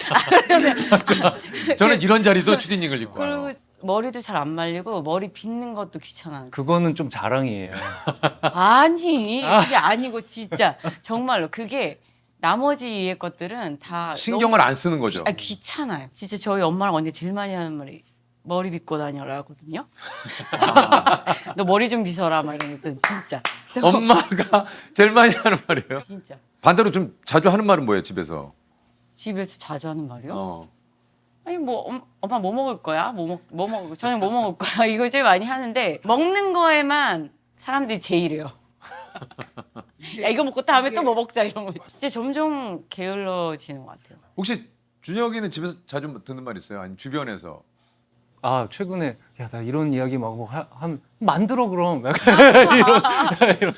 저는 이런 자리도 추리닝을 입고 와요. 그리고 머리도 잘 안 말리고 머리 빗는 것도 귀찮아요. 그거는 좀 자랑이에요. 아니 그게 아니고 진짜 정말로 그게 나머지 위의 것들은 다 신경을 안 쓰는 거죠. 귀찮아요. 진짜 저희 엄마랑 언니 제일 많이 하는 말이 머리 빗고 다녀라 하거든요. 너 머리 좀 빗어라 막 이런 것도 진짜. 엄마가 제일 많이 하는 말이에요. 진짜 반대로 좀 자주 하는 말은 뭐예요, 집에서? 집에서 자주 하는 말이요? 어. 아니 뭐 엄마 뭐 먹을 거야? 뭐 먹을 저녁 뭐 먹을 거야? 이걸 제일 많이 하는데 먹는 거에만 사람들이 제일해요. 야 이거 먹고 다음에 또 뭐 먹자 이런 거. 진짜 점점 게을러지는 것 같아요. 혹시 준혁이는 집에서 자주 듣는 말 있어요? 아니 주변에서? 아 최근에 야 나 이런 이야기 막 한 만들어 그럼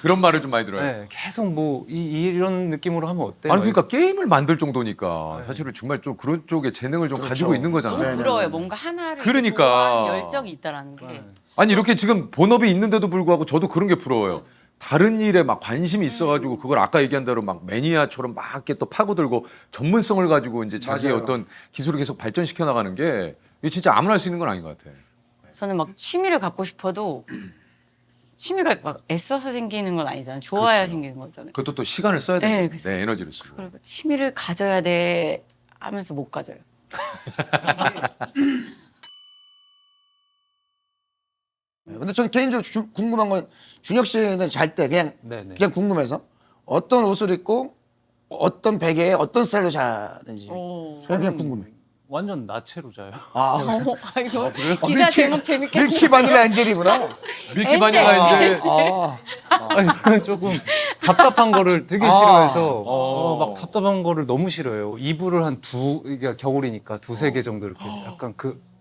그런 말을 좀 많이 들어요. 네, 계속 뭐 이런 느낌으로 하면 어때? 아니 그러니까 게임을 만들 정도니까 사실은 정말 좀 그런 쪽에 재능을 좀 가지고 있는 너무 거잖아요. 부러워요. 뭔가 하나를 그러니까. 좋아하는 열정이 있다라는 게. 아니 이렇게 지금 본업이 있는데도 불구하고 저도 그런 게 부러워요. 다른 일에 막 관심이 있어가지고 그걸 아까 얘기한 대로 막 매니아처럼 막 이렇게 또 파고들고 전문성을 가지고 이제 자기의 맞아요. 어떤 기술을 계속 발전시켜 나가는 게 이게 진짜 아무나 할 수 있는 건 아닌 것 같아. 저는 막 취미를 갖고 싶어도 취미가 막 애써서 생기는 건 아니잖아요. 좋아야 그렇죠. 생기는 거잖아요. 그것도 또 시간을 써야 돼요. 네, 네, 그래서- 에너지를 쓰고. 그리고 취미를 가져야 돼 하면서 못 가져요. 근데 저는 개인적으로 궁금한 건 준혁 씨는 잘 때 그냥 네네. 그냥 궁금해서 어떤 옷을 입고 어떤 베개에 어떤 스타일로 자는지 그냥 궁금해. 완전 나체로 자요. 이거 기사 제목 재밌게. 밀키 바닐라 엔젤이구나. 밀키 바닐라 이제 아니, 조금 답답한 거를 되게 싫어해서 막 답답한 거를 너무 싫어해요. 이불을 이게 겨울이니까 두세 개 정도 이렇게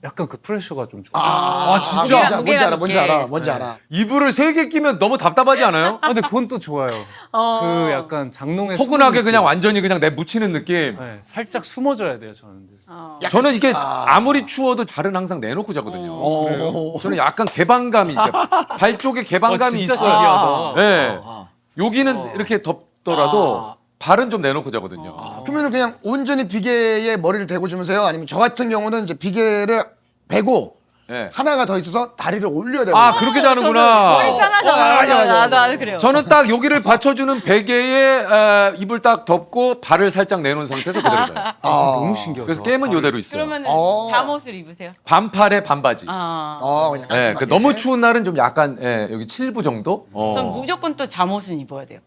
약간 그 프레셔가 좀 좋아요. 진짜 무게가 뭔지 높게. 알아. 뭔지 알아. 이불을 3개 끼면 너무 답답하지 않아요? 근데 그건 또 좋아요. 그 약간 장롱에 포근하게 숨는 그냥 느낌. 완전히 그냥 내 묻히는 느낌. 네, 살짝 숨어줘야 돼요 저는. 저는 이게 아무리 추워도 발은 항상 내놓고 자거든요. 저는 약간 개방감이 발 쪽에 개방감이 진짜 있어요. 신기하다. 네. 여기는 이렇게 덥더라도 발은 좀 내놓고 자거든요. 그러면은 그냥 온전히 비계에 머리를 대고 주무세요? 아니면 저 같은 경우는 이제 비계를 베고 네. 하나가 더 있어서 다리를 올려야 되고. 아 그렇게 자는구나. 머리 편하잖아. 나도 그래요. 저는 딱 여기를 받쳐주는 베개에 입을 딱 덮고 발을 살짝 내놓은 상태에서 그대로 자요. 너무 신기하다. 그래서 게임은 이대로 있어요. 그러면 어. 잠옷을 입으세요? 반팔에 반바지. 그냥 네, 그 너무 추운 날은 좀 약간 여기 7부 정도. 전 무조건 또 잠옷은 입어야 돼요.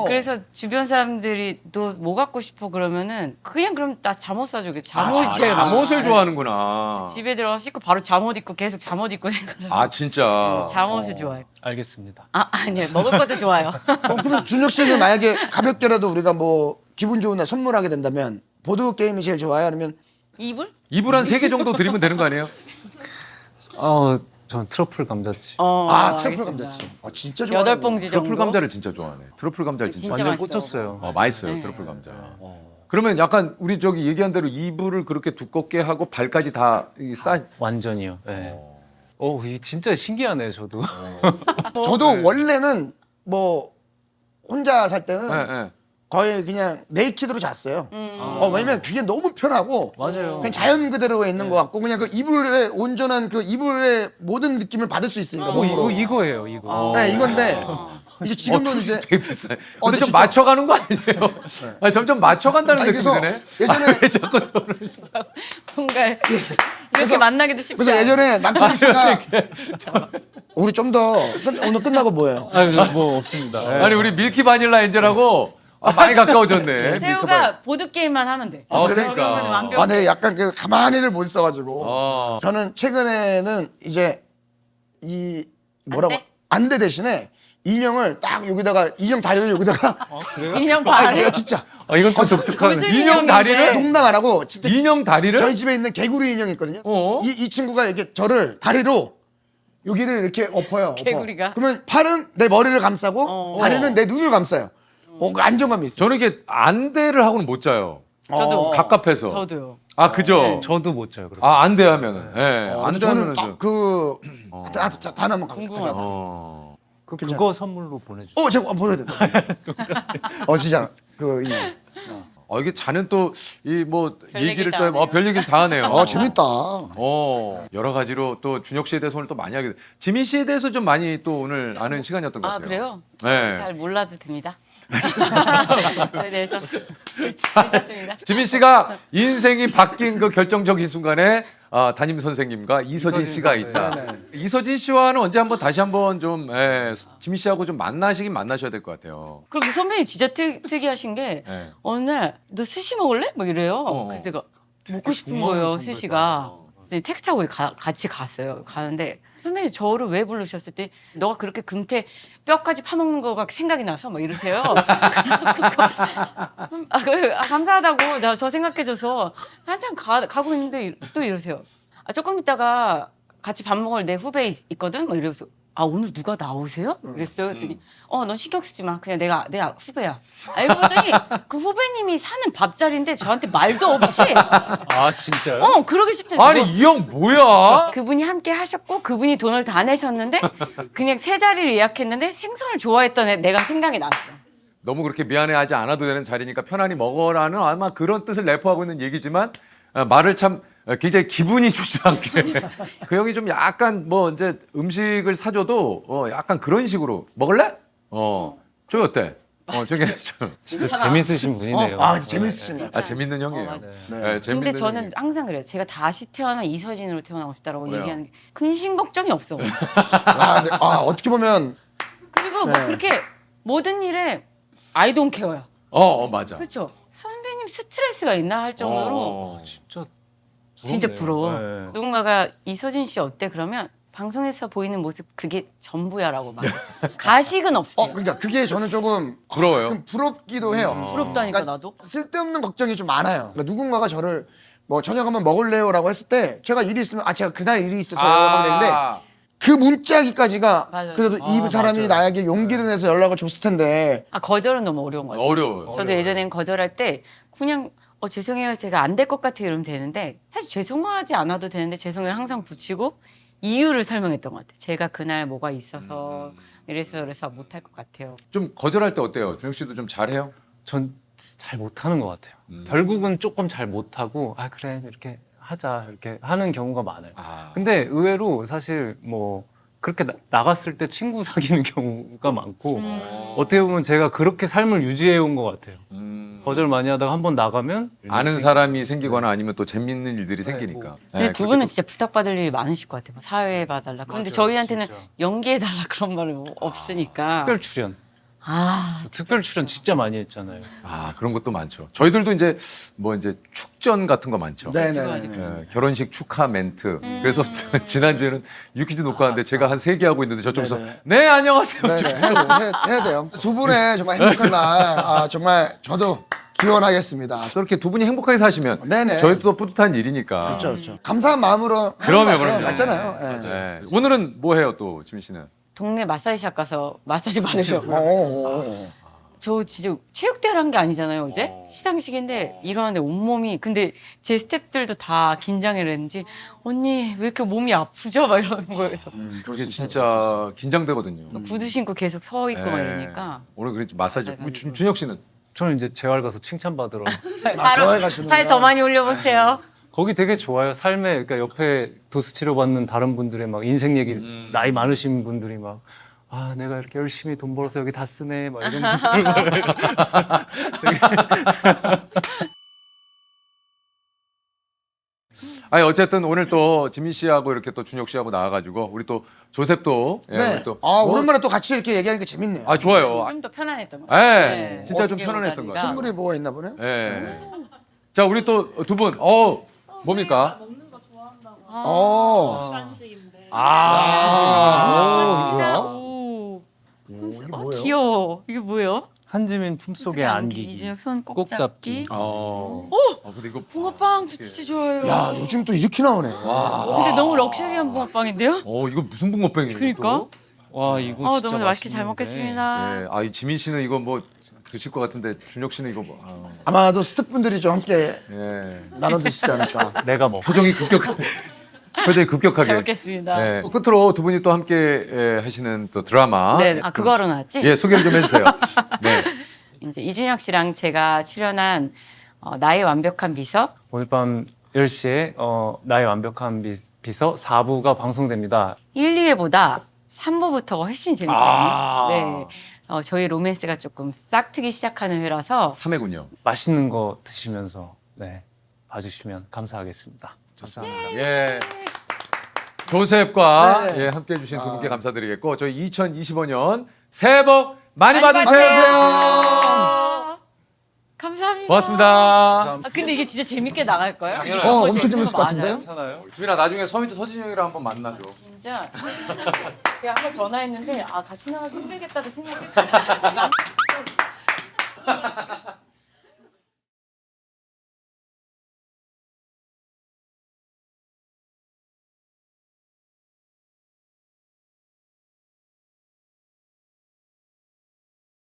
그래서 주변 사람들이 너 뭐 갖고 싶어 그러면은 그럼 나 잠옷 사줘. 잠옷이 제일 잠옷을 좋아하는구나. 집에 들어가서 씻고 바로 잠옷 입고 계속 잠옷 입고 생각을 아 진짜. 잠옷을 좋아해요. 알겠습니다. 아니요. 먹을 것도 좋아요. 그러면 준혁 씨는 만약에 가볍게라도 우리가 뭐 기분 좋은 날 선물하게 된다면 보드 게임이 제일 좋아요? 아니면 이불? 이불 한 3개 정도 드리면 되는 거 아니에요? 전 트러플 감자칩. 트러플 감자칩. 진짜 좋아. 8봉지 정도. 트러플 감자를 진짜 좋아하네. 트러플 감자를 진짜. 진짜 완전 맛있더라고요. 꽂혔어요. 맛있어요. 트러플 감자. 그러면 약간 우리 저기 얘기한 대로 이불을 그렇게 두껍게 하고 발까지 다 완전히요. 네. 이게 진짜 신기하네요 저도. 저도 원래는 뭐 혼자 살 때는 네. 거의 그냥 네이키드로 잤어요. 왜냐면 그게 너무 편하고 맞아요. 그냥 자연 그대로 있는 것 같고 그냥 그 이불의 온전한 그 이불의 모든 느낌을 받을 수 있으니까. 몸으로. 이거예요 이거. 네, 이건데 이제 지금은 이제 되게 비싸요. 근데 근데 좀 진짜- 맞춰가는 거 아니에요? 아니, 점점 맞춰간다는 느낌이 그래서 드네. 예전에 왜 자꾸 손을 뭔가 이렇게 만나기도 쉽지 그래서 않아요. 예전에 남창희 씨가 우리 좀 더 오늘 끝나고 뭐예요? 뭐 없습니다. 아니 우리 밀키 바닐라 엔젤하고 많이 가까워졌네. 세우가 보드 게임만 하면 돼. 그러니까. 그러면 완벽. 아, 네, 약간 그 가만히를 못 있어가지고. 어. 저는 최근에는 이제 이 뭐라고 안대? 안대 대신에 인형을 딱 여기다가 인형 다리를 여기다가 인형 아, 다리. 제가 진짜 이건 또 독특한. 무슨 인형 인형인데? 다리를? 농담 안 하고 진짜 인형 다리를? 저희 집에 있는 개구리 인형이 있거든요. 어? 이 친구가 이렇게 저를 다리로 여기를 이렇게 엎어요. 엎어. 개구리가? 그러면 팔은 내 머리를 감싸고 다리는 내 눈을 감싸요. 그 안정감이 있어요. 저는 이게 안대를 하고는 못 자요. 저도. 갑갑해서. 저도요. 아 그죠. 저도 못 자요. 그렇게. 아 안대 하면은. 예. 근데 안대 저는 하면은 좀. 단 한번 궁금하다. 어. 그거 선물로 보내주세요. 제가 보여야 돼. 진짜 그 인형. 이게 자는 또 이 뭐 별 얘기를 얘기를 다 또 하네요. 별 얘기를 다 하네요. 재밌다. 여러 가지로 또 준혁 씨에 대해서 오늘 또 많이 하게 돼. 지민 씨에 대해서 좀 많이 또 오늘 아는 시간이었던 것 아 같아요. 그래요? 네. 잘 몰라도 됩니다. 저에 대해서 괜찮습니다. 지민 씨가 인생이 바뀐 그 결정적인 순간에 담임 선생님과 이서진 씨가 있다. 네. 이서진 씨와는 언제 한번 다시 한번 좀 지민 씨하고 좀 만나시긴 만나셔야 될 것 같아요. 그리고 선배님 진짜 특이하신 게 네. 어느 날 너 스시 먹을래? 막 이래요. 그래서 내가 먹고 싶은 거예요 스시가. 이제 택시 타고 같이 갔어요. 가는데 선배님 저를 왜 부르셨을 때 너가 그렇게 금태 뼈까지 파먹는 거가 생각이 나서 막 이러세요. 감사하다고 저 생각해줘서 한참 가고 있는데 또 이러세요. 조금 있다가 같이 밥 먹을 내 후배 있거든. 막 이러면서 오늘 누가 나오세요? 그랬어요. 그랬더니 넌 신경 쓰지 마. 그냥 내가 후배야. 알고 보더니 그 후배님이 사는 밥자리인데 저한테 말도 없이 아 진짜요? 그러기 쉽대. 아니 이 형 뭐야? 그분이 함께 하셨고 그분이 돈을 다 내셨는데 그냥 세 자리를 예약했는데 생선을 좋아했던 내가 생각이 났어. 너무 그렇게 미안해하지 않아도 되는 자리니까 편안히 먹어라는 아마 그런 뜻을 내포하고 있는 얘기지만 말을 참 굉장히 기분이 좋지 않게 그 형이 좀 약간 뭐 이제 음식을 사줘도 약간 그런 식으로 먹을래? 저기 어때? 저기 진짜 재밌으신 분이네요. 재밌으신 것 같아요. 재밌는 형이에요. 맞아요. 네, 재밌는 근데 저는 형이에요. 항상 그래요. 제가 다시 태어나면 이서진으로 태어나고 싶다라고 왜요? 얘기하는 게 근심 걱정이 없어. 어떻게 보면 그리고 뭐 그렇게 모든 일에 I don't care야. 맞아. 그렇죠. 선배님 스트레스가 있나 할 정도로 진짜 부럽네요. 부러워. 네. 누군가가 이서진 씨 어때? 그러면 방송에서 보이는 모습 그게 전부야라고 막 가식은 없어. 그러니까 그게 저는 조금 부러워요? 좀 부럽기도 해요. 부럽다니까 그러니까 나도. 쓸데없는 걱정이 좀 많아요. 그러니까 누군가가 저를 뭐 저녁 한번 먹을래요라고 했을 때 제가 일이 있으면 제가 그날 일이 있어서요 하면 되는데 그 문자기까지가 맞아요. 그래도 이 사람이 나에게 용기를 내서 연락을 줬을 텐데 거절은 너무 어려운 것 같아요. 어려워요. 저도 예전엔 거절할 때 그냥 죄송해요 제가 안 될 것 같아요 이러면 되는데 사실 죄송하지 않아도 되는데 죄송해요 항상 붙이고 이유를 설명했던 것 같아요. 제가 그날 뭐가 있어서 그래서 못할 것 같아요. 좀 거절할 때 어때요? 준혁 씨도 좀 잘해요? 전 잘 못하는 것 같아요. 결국은 조금 잘 못하고 그래 이렇게 하자 이렇게 하는 경우가 많아요. 근데 의외로 사실 뭐 그렇게 나갔을 때 친구 사귀는 경우가 많고 어떻게 보면 제가 그렇게 삶을 유지해 온 것 같아요. 거절 많이 하다가 한번 나가면 아는 사람이 생기거나 아니면 또 재밌는 일들이 생기니까. 근데 네, 두 그렇게 분은 또- 진짜 부탁받을 일이 많으실 것 같아요. 뭐 사회 봐달라. 근데 맞아요, 저희한테는 진짜. 연기해달라 그런 말은 없으니까. 특별 출연, 특별 출연 진짜 많이 했잖아요. 그런 것도 많죠. 저희들도 이제 뭐 이제 축전 같은 거 많죠. 네네네. 결혼식 축하 멘트. 그래서 지난주에는 유퀴즈 녹화하는데 제가 한 3개 하고 있는데 저쪽에서 네 안녕하세요. 네네 해야 돼요. 두 분의 정말 행복한 날 정말 저도 기원하겠습니다. 그렇게 두 분이 행복하게 사시면 네네. 저희도 뿌듯한 일이니까. 그렇죠. 감사한 마음으로 하는 그럼요, 것 같아요. 그럼요. 맞잖아요. 예. 네. 오늘은 뭐 해요 또 지민 씨는? 동네 마사지샵 가서 마사지 받으려고. 오. 저 진짜 체육대회를 한 게 아니잖아요 어제. 시상식인데 일어났는데 온몸이 근데 제 스태프들도 다 긴장을 했는지 언니 왜 이렇게 몸이 아프죠? 막 이러는 거예요. 그게 진짜 긴장되거든요. 구두 신고 계속 서 있고 막 네. 이러니까. 오늘 그랬지 마사지. 우리 준혁 씨는 저는 이제 재활 가서 칭찬받으러 좋아해 가시는구나. 살 더 많이 올려보세요. 거기 되게 좋아요. 삶에 그러니까 옆에 도수 치료 받는 다른 분들의 막 인생 얘기 나이 많으신 분들이 막 내가 이렇게 열심히 돈 벌어서 여기 다 쓰네 막 이런 분들 아니 어쨌든 오늘 또 지민 씨하고 이렇게 또 준혁 씨하고 나와가지고 우리 또 조셉도 예, 네. 우리 또 아, 뭐- 오랜만에 또 같이 이렇게 얘기하니까 재밌네요. 아 좋아요. 좀 더 편안했던 것 예, 같아요. 진짜 좀 어떻게 편안했던 것 보다니까. 같아요. 선물이 뭐가 있나 보네. 예. 자 우리 또 두 분, 뭡니까? 먹는 거 좋아한다고. 어. 간식인데. 아, 오, 이거야? 오, 이게 뭐예요? 귀여워. 이게 뭐예요? 한지민 품속에 안기기. 이준혁 손 꼭 꼭 잡기. 잡기. 근데 이거 붕어빵 저 진짜 좋아해요. 야, 요즘 또 이렇게 나오네. 근데 너무 럭셔리한 붕어빵인데요? 이거 무슨 붕어빵이에요? 그러니까. 와 이거 진짜 너무 맛있게 잘 맛있는데. 먹겠습니다. 예, 이 지민 씨는 이거 뭐 드실 것 같은데 준혁 씨는 이거 뭐? 아마도 스태프분들이 좀 함께 예. 나눠 드시지 않을까. 내가 먹. 표정이 급격하게. 잘 먹겠습니다. 예. 끝으로 두 분이 또 함께 하시는 또 드라마. 네. 아 그거 하러 나왔지? 예, 소개를 좀 해주세요. 네. 이제 이준혁 씨랑 제가 출연한 나의 완벽한 비서. 오늘 밤 10시에 나의 완벽한 비서 4부가 방송됩니다. 1, 2회보다 3부부터가 훨씬 재밌거든요. 아. 네. 저희 로맨스가 조금 싹트기 시작하는 회라서 3회군요. 맛있는 거 드시면서 네 봐주시면 감사하겠습니다. 감사합니다. 예. 조셉과 네. 예, 함께 해주신 두 분께 감사드리겠고 저희 2025년 새해 복 많이 많이 받으세요. 받으세요. 감사합니다. 고맙습니다. 아, 근데 이게 진짜 재밌게 나갈 거예요? 엄청 재밌을 것 같은데요? 괜찮아요? 지민아 나중에 서민트 형이랑 한번 만나줘. 진짜 제가 한번 전화했는데 같이 나가기 힘들겠다고 생각했어요.